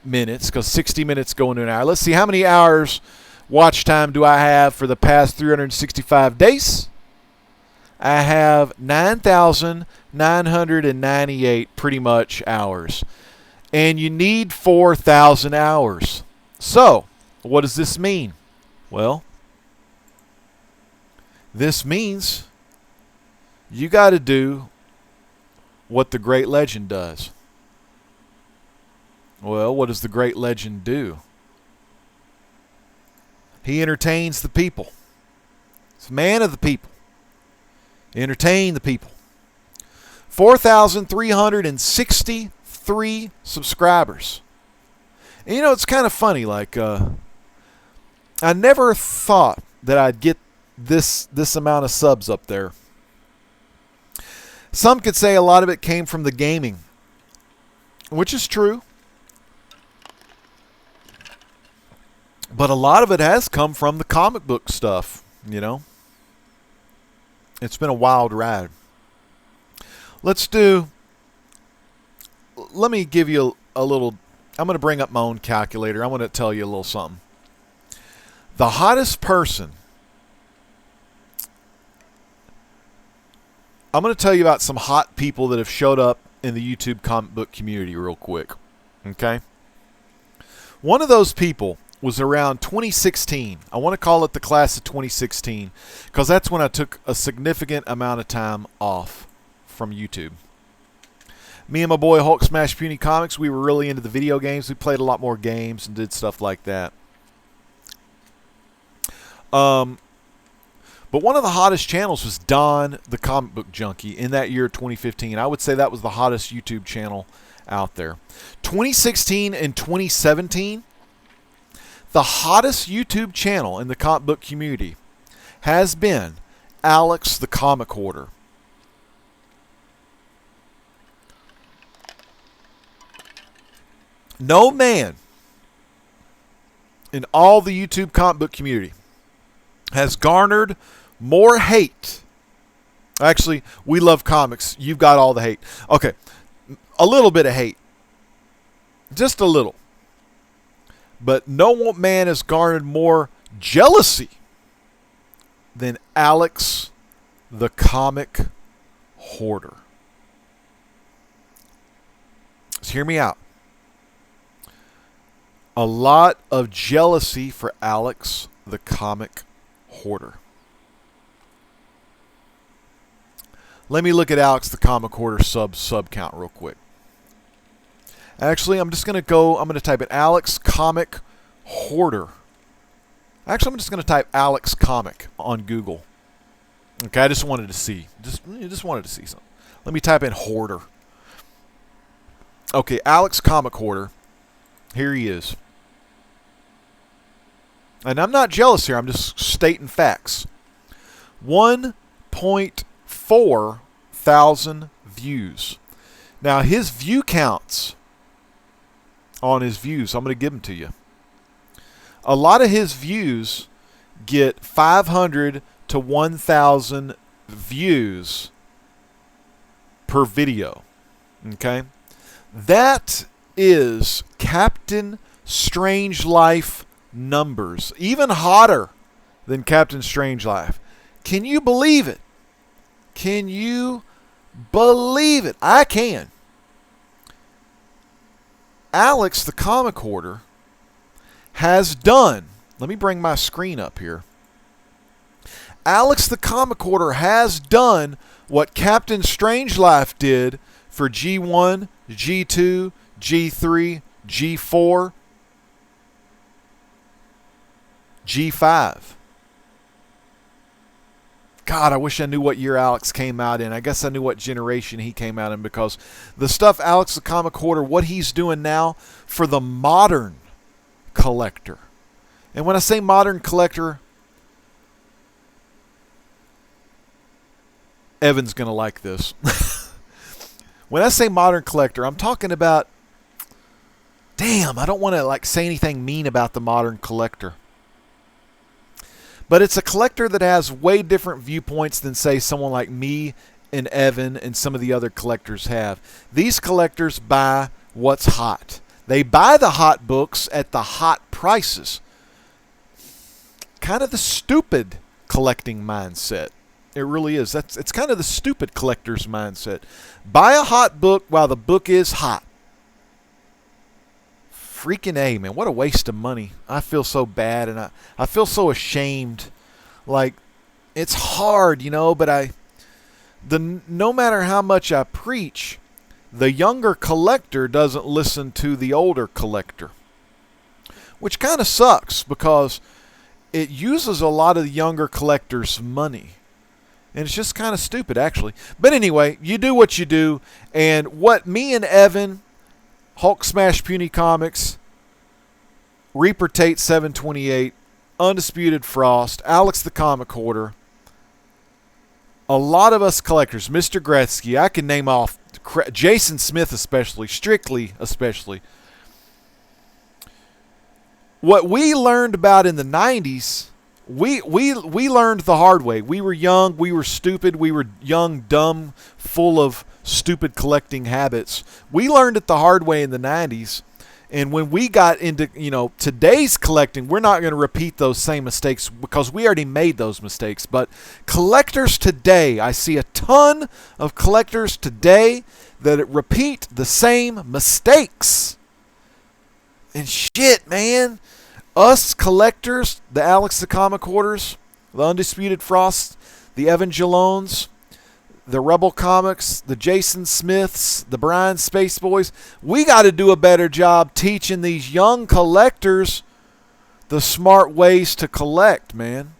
minutes, because 60 minutes go into an hour. Let's see how many hours watch time do I have for the past 365 days. I have 9,998 pretty much hours. And you need 4,000 hours. So, what does this mean? Well, this means you got to do what the great legend does. Well, what does the great legend do? He entertains the people. He's a man of the people. Entertain the people. 4,363 subscribers. And it's kind of funny. Like, I never thought that I'd get this amount of subs up there. Some could say a lot of it came from the gaming, which is true. But a lot of it has come from the comic book stuff, It's been a wild ride. Let me give you a little, I'm going to bring up my own calculator. I want to tell you a little something. The hottest person, I'm going to tell you about some hot people that have showed up in the YouTube comic book community real quick. Okay? One of those people was around 2016. I want to call it the class of 2016 because that's when I took a significant amount of time off from YouTube. Me and my boy Hulk Smash Puny Comics, we were really into the video games. We played a lot more games and did stuff like that. But one of the hottest channels was Don the Comic Book Junkie in that year 2015. I would say that was the hottest YouTube channel out there. 2016 and 2017, the hottest YouTube channel in the comic book community has been Alex the Comic Hoarder. No man in all the YouTube comic book community has garnered more hate. Actually, we love comics. You've got all the hate. Okay, a little bit of hate. Just a little. But no man has garnered more jealousy than Alex the Comic Hoarder. So hear me out. A lot of jealousy for Alex the Comic Hoarder. Let me look at Alex the Comic Hoarder sub count real quick. Actually, I'm just going to type in Alex Comic Hoarder. Actually, I'm just going to type Alex Comic on Google. Okay, I just wanted to see. Just wanted to see something. Let me type in Hoarder. Okay, Alex Comic Hoarder. Here he is. And I'm not jealous here. I'm just stating facts. 1.4 thousand views. Now, his view counts on his views, I'm going to give them to you. A lot of his views get 500 to 1,000 views per video. Okay? That is Captain Strangelife numbers. Even hotter than Captain Strangelife. Can you believe it? Can you believe it? I can. Alex the Comic Hoarder has done, let me bring my screen up here. Alex the Comic Hoarder has done what Captain Strangelife did for G1, G2, G3, G4, G5. God, I wish I knew what year Alex came out in. I guess I knew what generation he came out in, because the stuff Alex the Comic Hoarder, what he's doing now for the modern collector. And when I say modern collector, Evan's going to like this. When I say modern collector, I'm talking about, damn, I don't want to say anything mean about the modern collector. But it's a collector that has way different viewpoints than, say, someone like me and Evan and some of the other collectors have. These collectors buy what's hot. They buy the hot books at the hot prices. Kind of the stupid collecting mindset. It really is. It's kind of the stupid collector's mindset. Buy a hot book while the book is hot. Freaking A, man. What a waste of money. I feel so bad, and I feel so ashamed. Like, it's hard, but no matter how much I preach, the younger collector doesn't listen to the older collector. Which kind of sucks, because it uses a lot of the younger collectors' money. And it's just kind of stupid, actually. But anyway, you do what you do. And what me and Evan, Hulk Smash Puny Comics, Reaper Tate 728, Undisputed Frost, Alex the Comic Hoarder, a lot of us collectors, Mr. Gretzky, I can name off, Jason Smith especially, Strictly especially. What we learned about in the 90s, we learned the hard way. We were young, we were stupid, we were young, dumb, full of stupid collecting habits. We learned it the hard way in the 90s. And when we got into, today's collecting, we're not going to repeat those same mistakes because we already made those mistakes. But collectors today, I see a ton of collectors today that repeat the same mistakes. And shit, man. Us collectors, the Alex the Comic Hoarders, the Undisputed Frost, the Evan Jalones, the Rebel Comics, the Jason Smiths, the Brian Space Boys, we got to do a better job teaching these young collectors the smart ways to collect, man.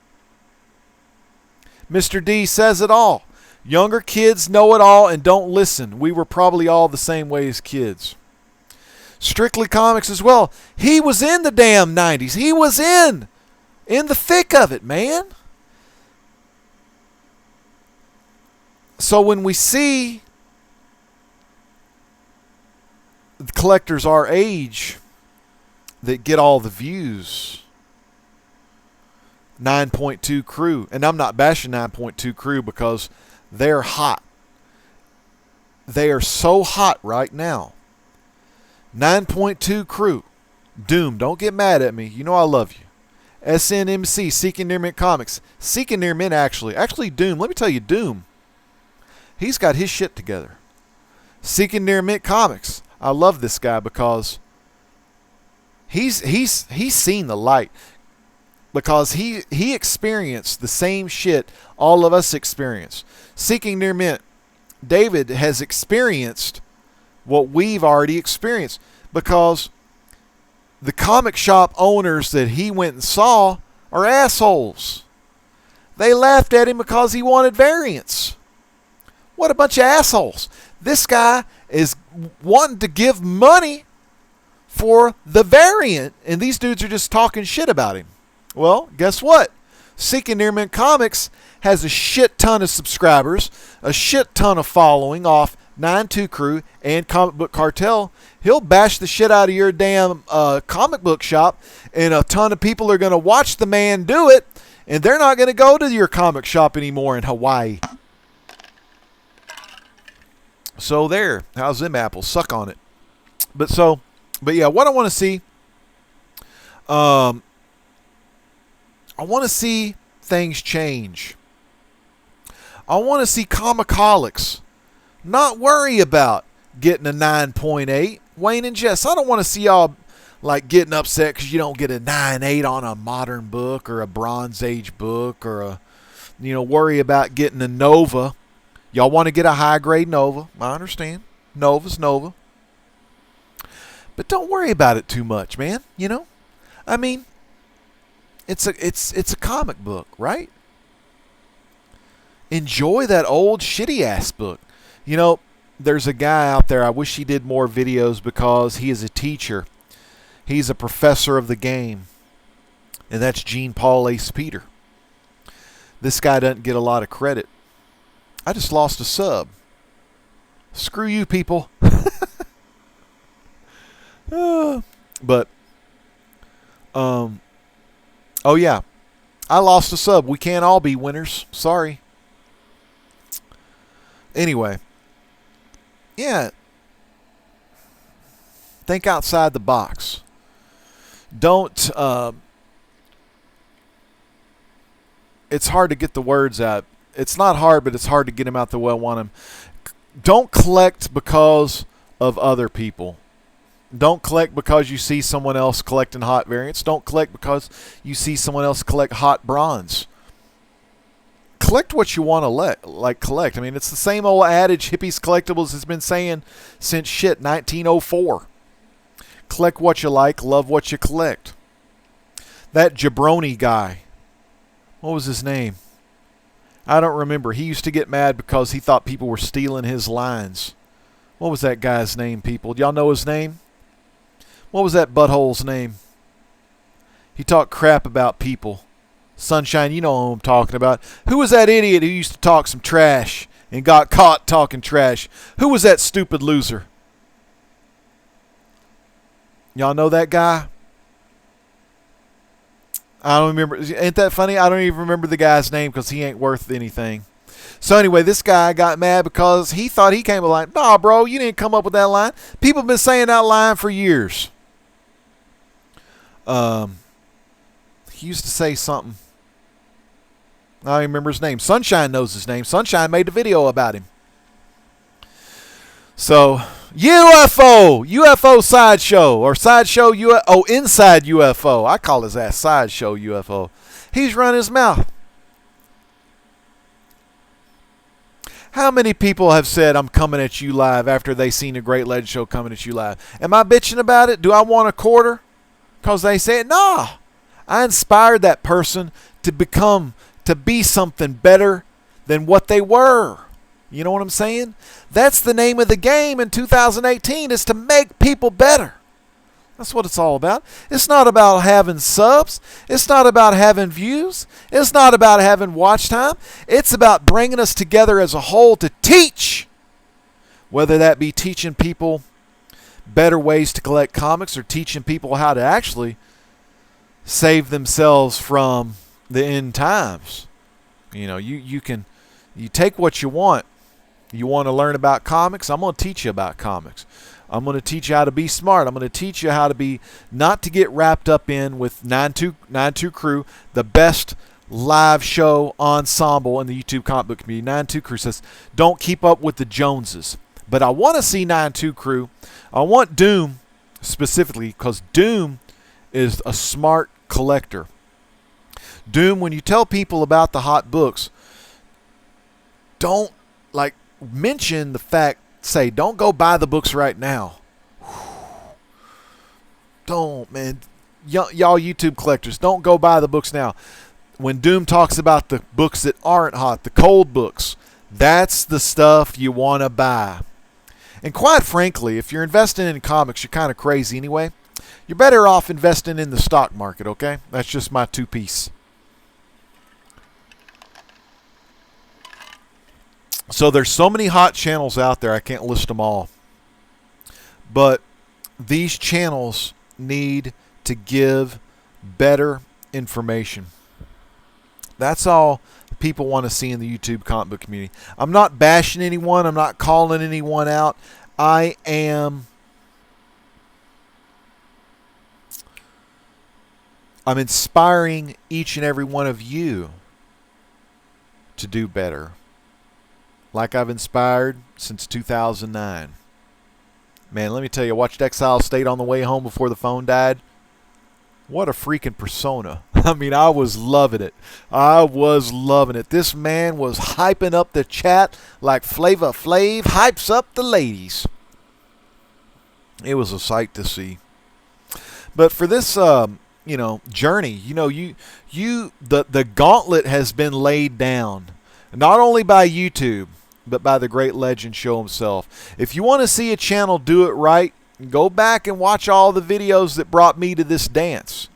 Mr. D says it all. Younger kids know it all and don't listen. We were probably all the same way as kids. Strictly Comics as well. He was in the damn 90s. He was in the thick of it, man. So when we see collectors our age that get all the views, 9.2 Crew, and I'm not bashing 9.2 Crew because they're hot. They are so hot right now. 9.2 Crew, Doom, don't get mad at me. You know I love you. SNMC, Seeking Near Mint Comics. Seeking Near Mint, actually Doom. Let me tell you, Doom, he's got his shit together. Seeking Near Mint Comics. I love this guy because he's seen the light, because he experienced the same shit all of us experience. Seeking near mint, David has experienced what we've already experienced, because the comic shop owners that he went and saw are assholes. They laughed at him because he wanted variants. What a bunch of assholes. This guy is wanting to give money for the variant, and these dudes are just talking shit about him. Well, guess what? Seeking Near Mint Comics has a shit ton of subscribers, a shit ton of following off 9-2 Crew and Comic Book Cartel. He'll bash the shit out of your damn comic book shop, and a ton of people are going to watch the man do it, and they're not going to go to your comic shop anymore in Hawaii. So there. How's them apples? Suck on it. But yeah, what I want to see, I want to see things change. I want to see Comicaholics not worry about getting a 9.8. Wayne and Jess, I don't want to see y'all like getting upset because you don't get a 9.8 on a modern book or a Bronze Age book, or worry about getting a Nova. Y'all want to get a high grade Nova. I understand. Nova's Nova. But don't worry about it too much, man. I mean, it's a comic book, right? Enjoy that old shitty ass book. There's a guy out there, I wish he did more videos, because he is a teacher. He's a professor of the game. And that's Jean Paul Ace Peter. This guy doesn't get a lot of credit. I just lost a sub. Screw you, people. But, oh yeah, I lost a sub. We can't all be winners. Sorry. Anyway, yeah, think outside the box. Don't, it's hard to get the words out. It's not hard, but it's hard to get them out the way I want them. Don't collect because of other people. Don't collect because you see someone else collecting hot variants. Don't collect because you see someone else collect hot bronze. Collect what you want to collect. I mean, it's the same old adage Hippies Collectibles has been saying since 1904. Collect what you like, love what you collect. That jabroni guy, what was his name? I don't remember. He used to get mad because he thought people were stealing his lines. What was that guy's name, people? Do y'all know his name? What was that butthole's name? He talked crap about people. Sunshine, you know who I'm talking about. Who was that idiot who used to talk some trash and got caught talking trash? Who was that stupid loser? Y'all know that guy? I don't remember. Ain't that funny? I don't even remember the guy's name because he ain't worth anything. So anyway, this guy got mad because he thought he came up with a line. Nah, bro, you didn't come up with that line. People have been saying that line for years. He used to say something. I don't even remember his name. Sunshine knows his name. Sunshine made a video about him. So, UFO sideshow, or sideshow inside UFO. I call his ass sideshow UFO. He's run his mouth. How many people have said, I'm coming at you live after they seen a Great Legend Show coming at you live? Am I bitching about it? Do I want a quarter? Because they said, nah. I inspired that person to be something better than what they were. You know what I'm saying? That's the name of the game in 2018, is to make people better. That's what it's all about. It's not about having subs. It's not about having views. It's not about having watch time. It's about bringing us together as a whole to teach. Whether that be teaching people better ways to collect comics, or teaching people how to actually save themselves from the end times. You take what you want. You want to learn about comics? I'm going to teach you about comics. I'm going to teach you how to be smart. I'm going to teach you how to be, not to get wrapped up in with 9-2 Crew, the best live show ensemble in the YouTube comic book community. 9-2 Crew says, don't keep up with the Joneses. But I want to see 9-2 Crew. I want Doom specifically, because Doom is a smart collector. Doom, when you tell people about the hot books, don't like mention the fact, say, don't go buy the books right now. Don't, man. Y'all YouTube collectors, don't go buy the books now. When Doom talks about the books that aren't hot, the cold books, that's the stuff you want to buy. And quite frankly, if you're investing in comics, you're kind of crazy anyway. You're better off investing in the stock market, okay? That's just my 2-piece. So there's so many hot channels out there, I can't list them all. But these channels need to give better information. That's all people want to see in the YouTube comic book community. I'm not bashing anyone. I'm not calling anyone out. I'm inspiring each and every one of you to do better. Like I've inspired since 2009. Man, let me tell you, I watched Exile State on the way home before the phone died. What a freaking persona. I mean, I was loving it. I was loving it. This man was hyping up the chat like Flava Flav hypes up the ladies. It was a sight to see. But for this, journey, the gauntlet has been laid down. Not only by YouTube, but by the great legend show himself. If you want to see a channel do it right, go back and watch all the videos that brought me to this dance.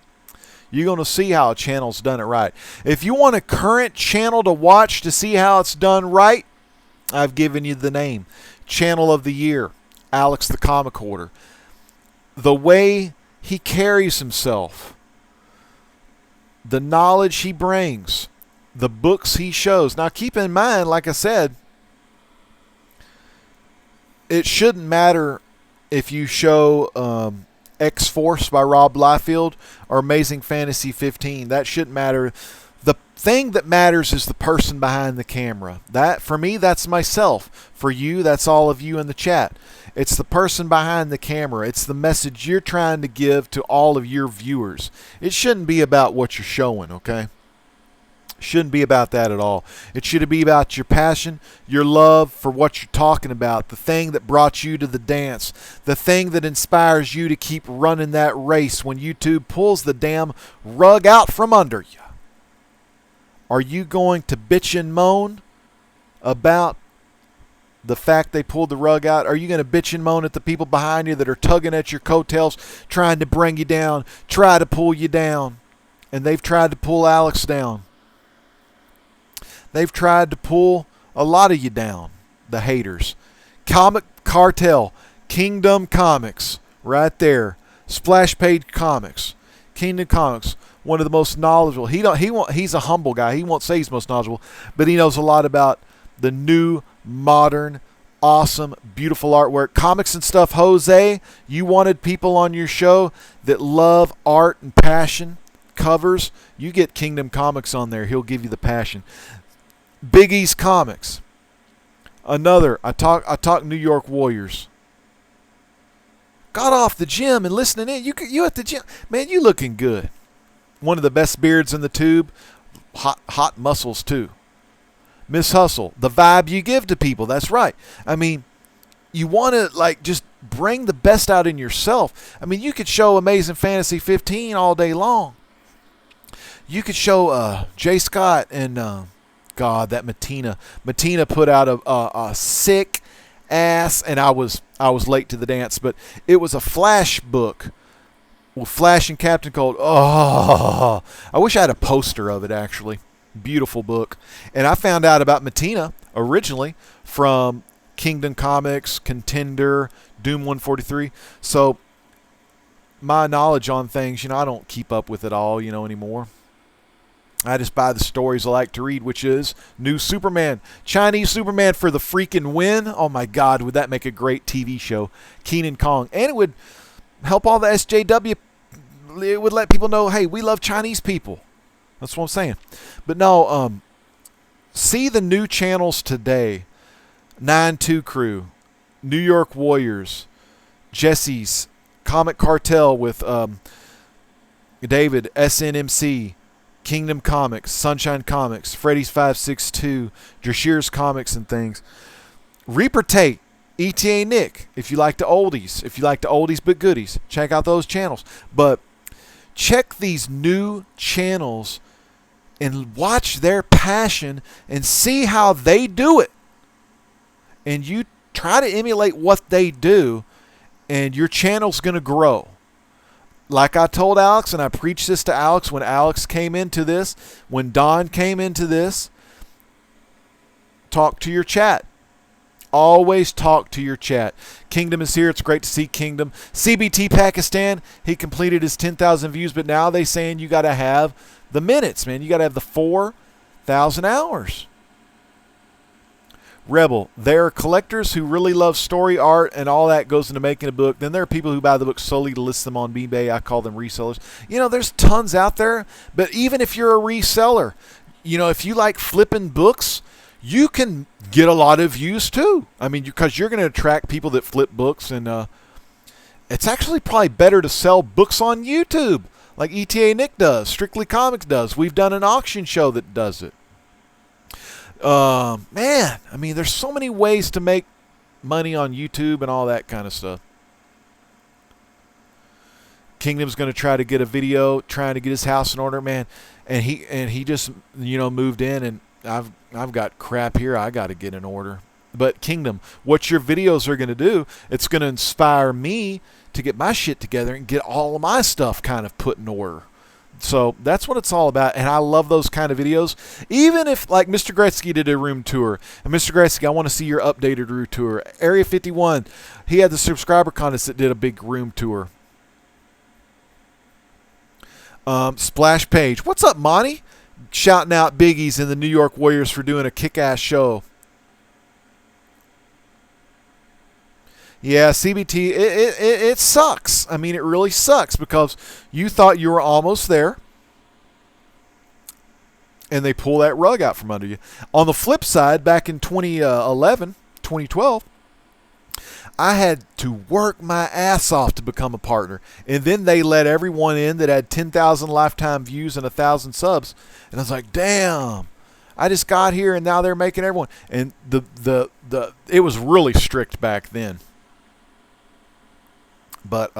You're going to see how a channel's done it right. If you want a current channel to watch to see how it's done right, I've given you the name. Channel of the Year, Alex the Comic Hoarder. The way he carries himself, the knowledge he brings, the books he shows. Now keep in mind, like I said, it shouldn't matter if you show X-Force by Rob Liefeld or Amazing Fantasy 15. That shouldn't matter. The thing that matters is the person behind the camera. That, for me, that's myself. For you, that's all of you in the chat. It's the person behind the camera. It's the message you're trying to give to all of your viewers. It shouldn't be about what you're showing, okay? Shouldn't be about that at all. It should be about your passion, your love for what you're talking about, the thing that brought you to the dance, the thing that inspires you to keep running that race when YouTube pulls the damn rug out from under you. Are you going to bitch and moan about the fact they pulled the rug out? Are you going to bitch and moan at the people behind you that are tugging at your coattails, trying to bring you down, try to pull you down? And they've tried to pull Alex down. They've tried to pull a lot of you down, the haters. Comic Cartel, Kingdom Comics, right there. Splash Page Comics, Kingdom Comics, one of the most knowledgeable. He's a humble guy. He won't say he's most knowledgeable, but he knows a lot about the new, modern, awesome, beautiful artwork. Comics and Stuff Jose, you wanted people on your show that love art and passion, covers. You get Kingdom Comics on there. He'll give you the passion. Big East Comics. Another, I talk New York Warriors. Got off the gym and listening in. You at the gym. Man, you looking good. One of the best beards in the tube. Hot muscles too. Miss Hustle. The vibe you give to people. That's right. I mean, you want to just bring the best out in yourself. I mean, you could show Amazing Fantasy 15 all day long. You could show Jay Scott and God, that Matina. Matina put out a sick ass, and I was late to the dance, but it was a Flash book with Flash and Captain Cold. Oh, I wish I had a poster of it, actually. Beautiful book. And I found out about Matina originally from Kingdom Comics, Contender, Doom 143. So my knowledge on things, I don't keep up with it all, anymore. I just buy the stories I like to read, which is New Superman. Chinese Superman for the freaking win. Oh my God, would that make a great TV show? Keenan Kong. And it would help all the SJW. It would let people know, hey, we love Chinese people. That's what I'm saying. But no, see the new channels today. 9-2 Crew, New York Warriors, Jesse's, Comic Cartel with David, SNMC, Kingdom Comics, Sunshine Comics, Freddy's 562, Drashir's Comics and things. Reaper Tate, ETA Nick, if you like the oldies. If you like the oldies but goodies, check out those channels. But check these new channels and watch their passion and see how they do it. And you try to emulate what they do, and your channel's going to grow. Like I told Alex, and I preached this to Alex when Alex came into this, when Don came into this, talk to your chat. Always talk to your chat. Kingdom is here. It's great to see Kingdom. CBT Pakistan, he completed his 10,000 views, but now they saying you got to have the minutes, man. You got to have the 4,000 hours. Rebel, there are collectors who really love story art and all that goes into making a book. Then there are people who buy the book solely to list them on eBay. I call them resellers. You know, there's tons out there. But even if you're a reseller, you know, if you like flipping books, you can get a lot of views too. I mean, because you're going to attract people that flip books. And it's actually probably better to sell books on YouTube like ETA Nick does, Strictly Comics does. We've done an auction show that does it. Man, I mean, there's so many ways to make money on YouTube and all that kind of stuff. Kingdom's going to try to get a video trying to get his house in order, man, and he just, you know, moved in, and I've got crap here I got to get in order. But Kingdom, what your videos are going to do, it's going to inspire me to get my shit together and get all of my stuff kind of put in order. So that's what it's all about, and I love those kind of videos. Even if, like, Mr. Gretzky did a room tour, and Mr. Gretzky, I want to see your updated room tour. Area 51, he had the subscriber contest that did a big room tour. Splash Page, what's up, Monty? Shouting out Biggies and the New York Warriors for doing a kick-ass show. Yeah, CBT, it sucks. I mean, it really sucks because you thought you were almost there, and they pull that rug out from under you. On the flip side, back in 2012, I had to work my ass off to become a partner, and then they let everyone in that had 10,000 lifetime views and 1,000 subs, and I was like, damn. I just got here, and now they're making everyone. And it was really strict back then. But,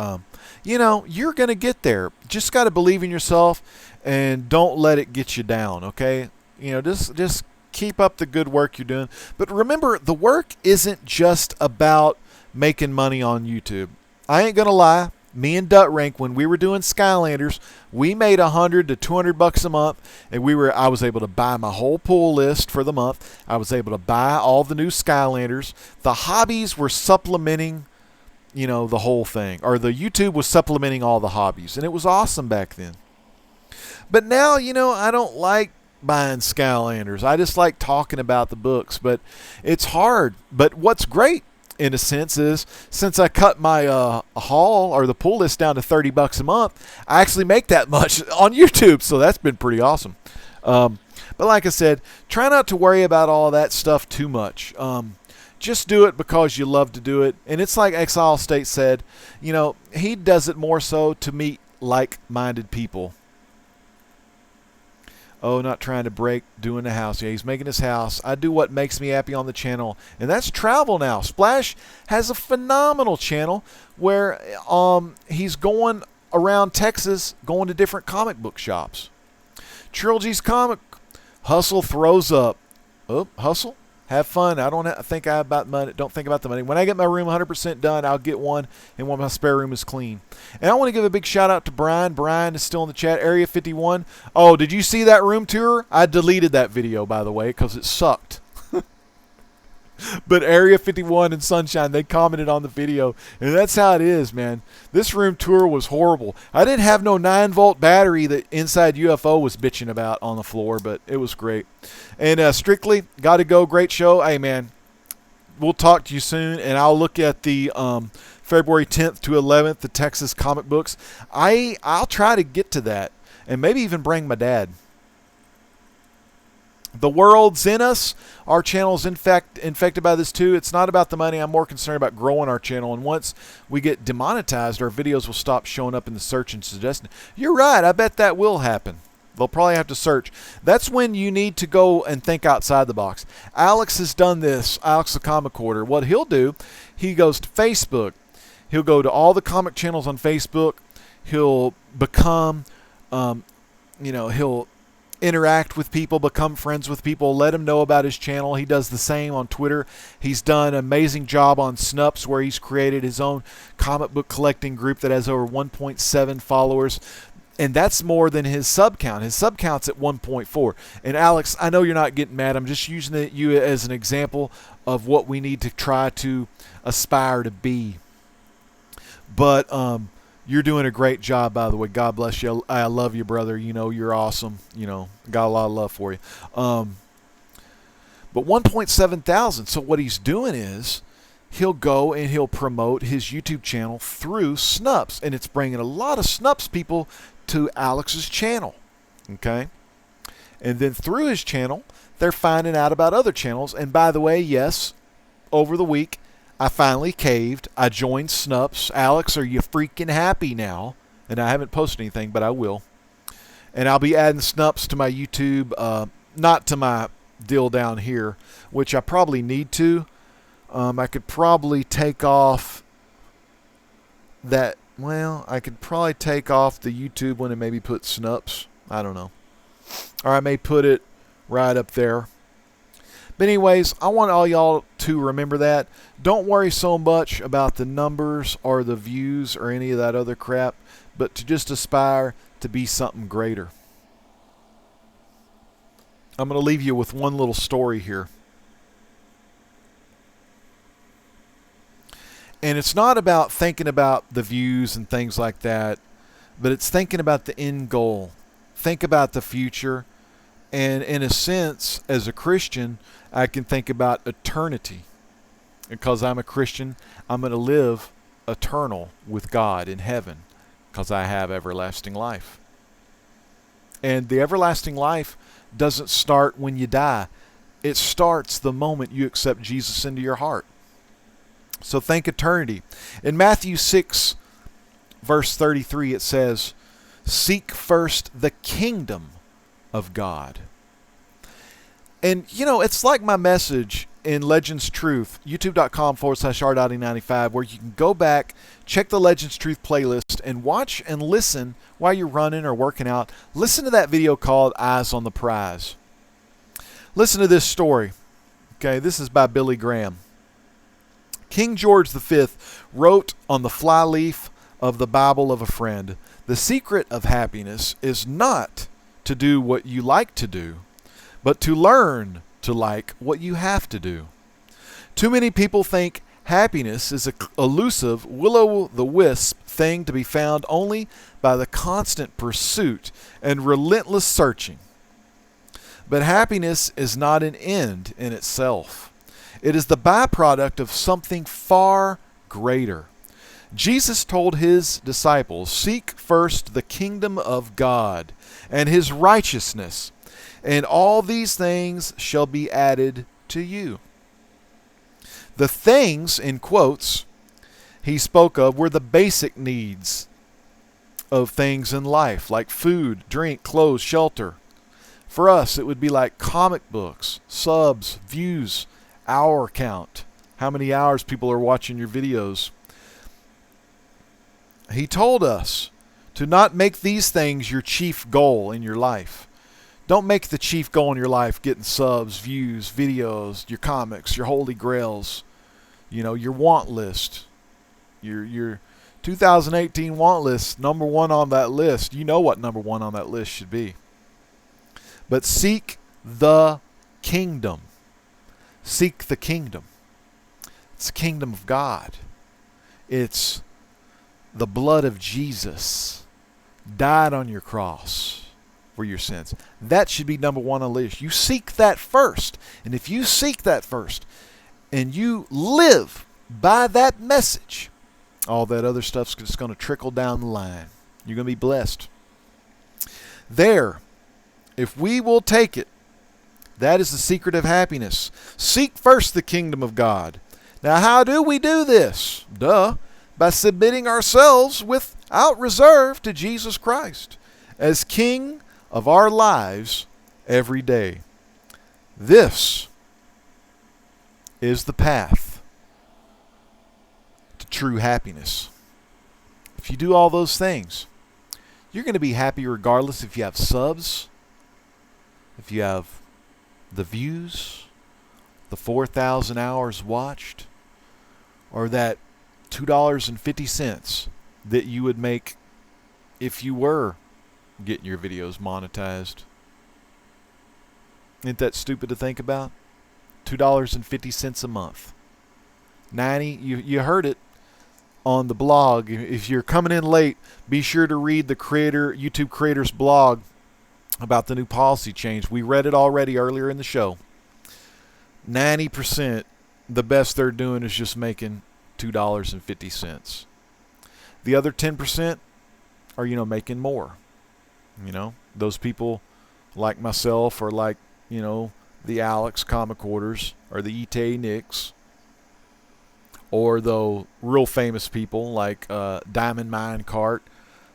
you know, you're going to get there. Just got to believe in yourself and don't let it get you down, okay? You know, just keep up the good work you're doing. But remember, the work isn't just about making money on YouTube. I ain't going to lie. Me and Dut Rank, when we were doing Skylanders, we made $100 to $200 a month, and I was able to buy my whole pull list for the month. I was able to buy all the new Skylanders. The hobbies were supplementing, you know, the whole thing, or the YouTube was supplementing all the hobbies, and it was awesome back then. But now, you know, I don't like buying Skylanders. I just like talking about the books, but it's hard. But what's great, in a sense, is since I cut my haul or the pull list down to $30 a month, I actually make that much on YouTube, so that's been pretty awesome. But like I said, try not to worry about all that stuff too much. Just do it because you love to do it. And it's like Exile State said, you know, he does it more so to meet like-minded people. Oh, not trying to break, doing the house. Yeah, he's making his house. I do what makes me happy on the channel, and that's travel now. Splash has a phenomenal channel where he's going around Texas, going to different comic book shops. Trilogy's Comic Hustle throws up. Oh, Hustle? Have fun. I don't think about money. Don't think about the money. When I get my room 100% done, I'll get one, and when my spare room is clean. And I want to give a big shout out to Brian. Brian is still in the chat. Area 51. Oh, did you see that room tour? I deleted that video, by the way, because it sucked. But Area 51 and Sunshine, they commented on the video, and that's how it is, man. This room tour was horrible. I didn't have no 9-volt battery that Inside UFO was bitching about on the floor, but it was great. And Strictly, got to go. Great show. Hey, man, we'll talk to you soon, and I'll look at the February 10th to 11th, the Texas comic books. I'll try to get to that, and maybe even bring my dad. The world's in us. Our channel's infected by this too. It's not about the money. I'm more concerned about growing our channel. And once we get demonetized, our videos will stop showing up in the search and suggestion. You're right. I bet that will happen. They'll probably have to search. That's when you need to go and think outside the box. Alex has done this. Alex the Comic Quarter. What he'll do, he goes to Facebook. He'll go to all the comic channels on Facebook. He'll become, he'll interact with people, become friends with people, let them know about his channel. He does the same on Twitter. He's done an amazing job on Snups, where he's created his own comic book collecting group that has over 1.7 followers. And that's more than his sub count. His sub count's at 1.4. And Alex, I know you're not getting mad. I'm just using you as an example of what we need to try to aspire to be. But you're doing a great job, by the way. God bless you. I love you, brother. You know, you're awesome. You know, got a lot of love for you. But 1.7 thousand. So what he's doing is he'll go and he'll promote his YouTube channel through Snups. And it's bringing a lot of Snups people to Alex's channel. Okay? And then through his channel, they're finding out about other channels. And by the way, yes, over the week, I finally caved. I joined Snups. Alex, are you freaking happy now? And I haven't posted anything, but I will. And I'll be adding Snups to my YouTube, not to my deal down here, which I probably need to. I could probably take off that. Well, I could probably take off the YouTube one and maybe put Snups. I don't know. Or I may put it right up there. But anyways, I want all y'all to remember that. Don't worry so much about the numbers or the views or any of that other crap, but to just aspire to be something greater. I'm going to leave you with one little story here. And it's not about thinking about the views and things like that, but it's thinking about the end goal. Think about the future. And in a sense, as a Christian, I can think about eternity. Because I'm a Christian, I'm going to live eternal with God in heaven because I have everlasting life. And the everlasting life doesn't start when you die. It starts the moment you accept Jesus into your heart. So think eternity. In Matthew 6, verse 33, it says, "Seek first the kingdom of God." And, you know, it's like my message in Legends Truth, youtube.com/r.e95, where you can go back, check the Legends Truth playlist, and watch and listen while you're running or working out. Listen to that video called Eyes on the Prize. Listen to this story. Okay, this is by Billy Graham. King George V wrote on the flyleaf of the Bible of a friend, "The secret of happiness is not to do what you like to do, but to learn to like what you have to do." Too many people think happiness is an elusive, will-o'-the-wisp thing to be found only by the constant pursuit and relentless searching. But happiness is not an end in itself. It is the byproduct of something far greater. Jesus told his disciples, "Seek first the kingdom of God and his righteousness, and all these things shall be added to you." The things, in quotes, he spoke of were the basic needs of things in life, like food, drink, clothes, shelter. For us, it would be like comic books, subs, views, hour count, how many hours people are watching your videos. He told us to not make these things your chief goal in your life. Don't make the chief goal in your life getting subs, views, videos, your comics, your holy grails, you know, your want list. Your 2018 want list, number one on that list. You know what number one on that list should be. But seek the kingdom. Seek the kingdom. It's the kingdom of God. It's the blood of Jesus died on your cross for your sins. That should be number one on the list. You seek that first. And if you seek that first and you live by that message, all that other stuff's just going to trickle down the line. You're going to be blessed. There, if we will take it That is the secret of happiness. Seek first the kingdom of God. Now, how do we do this? Duh. By submitting ourselves without reserve to Jesus Christ as King of our lives every day. This is the path to true happiness. If you do all those things, you're going to be happy regardless if you have subs, if you have the views, the 4,000 hours watched, or that $2.50 that you would make if you were getting your videos monetized. Isn't that stupid to think about? $2.50 a month. 90, you heard it on the blog. If you're coming in late, be sure to read the YouTube creator's blog about the new policy change. We read it already earlier in the show. 90%, the best they're doing is just making $2.50. The other 10% are, making more. Those people like myself or like, the Alex Comic Orders or the E.T. Nicks, or the real famous people like Diamond Minecart,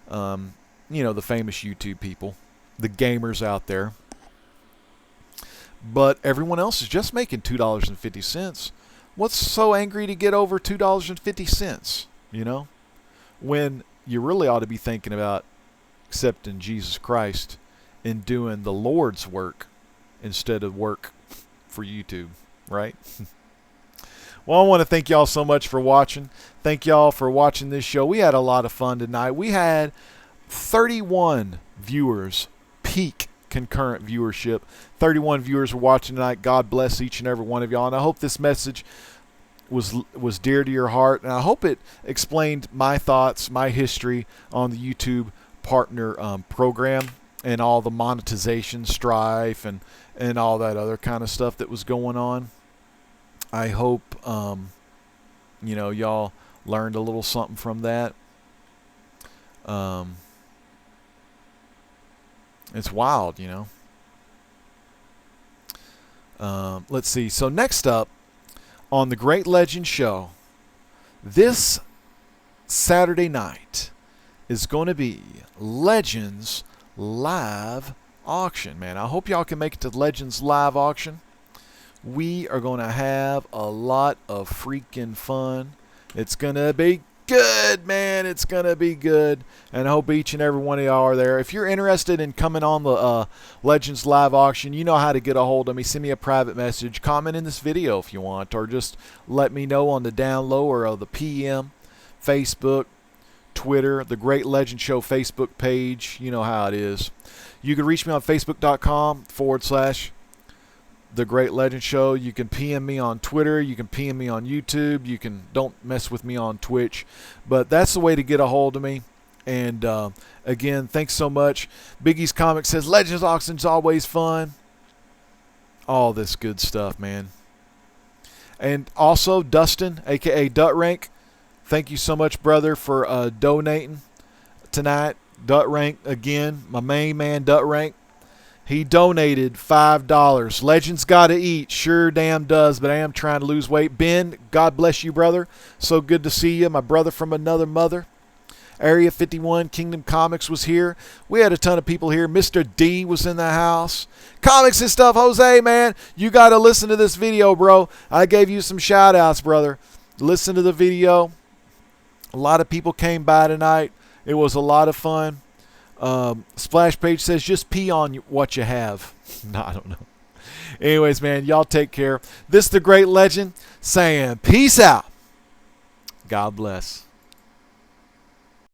the famous YouTube people, the gamers out there. But everyone else is just making $2.50. What's so angry to get over $2.50, when you really ought to be thinking about accepting Jesus Christ and doing the Lord's work instead of work for YouTube, right? Well, I want to thank y'all so much for watching. Thank y'all for watching this show. We had a lot of fun tonight. We had 31 viewers, peak concurrent viewership. 31 viewers were watching tonight. God bless each and every one of y'all. And I hope this message was dear to your heart. And I hope it explained my thoughts, my history on the YouTube partner program and all the monetization, Strife, and all that other kind of stuff that was going on. I hope, y'all learned a little something from that. It's wild, Let's see. So next up on the Great Legend Show, this Saturday night is going to be Legends Live Auction, man. I hope y'all can make it to Legends Live Auction. We are going to have a lot of freaking fun. It's going to be good, man. It's going to be good. And I hope each and every one of y'all are there. If you're interested in coming on the Legends Live Auction, you know how to get a hold of me. Send me a private message. Comment in this video if you want. Or just let me know on the down low or the PM, Facebook, Twitter, the Great Legend Show Facebook page. You know how it is. You can reach me on Facebook.com/The Great Legend Show. You can PM me on Twitter. You can PM me on YouTube. You can don't mess with me on Twitch. But that's the way to get a hold of me. And again, thanks so much. Biggie's Comics says Legends Auction's always fun. All this good stuff, man. And also Dustin, aka Dut Rank. Thank you so much, brother, for donating tonight. Dut Rank again, my main man, Dut Rank. He donated $5. Legends gotta eat. Sure damn does, but I am trying to lose weight. Ben, God bless you, brother. So good to see you. My brother from another mother. Area 51, Kingdom Comics was here. We had a ton of people here. Mr. D was in the house. Comics and stuff. Jose, man, you got to listen to this video, bro. I gave you some shout outs, brother. Listen to the video. A lot of people came by tonight. It was a lot of fun. Splash Page says just pee on what you have. No, I don't know. Anyways, man, y'all take care. This is the Great Legend saying peace out. God bless.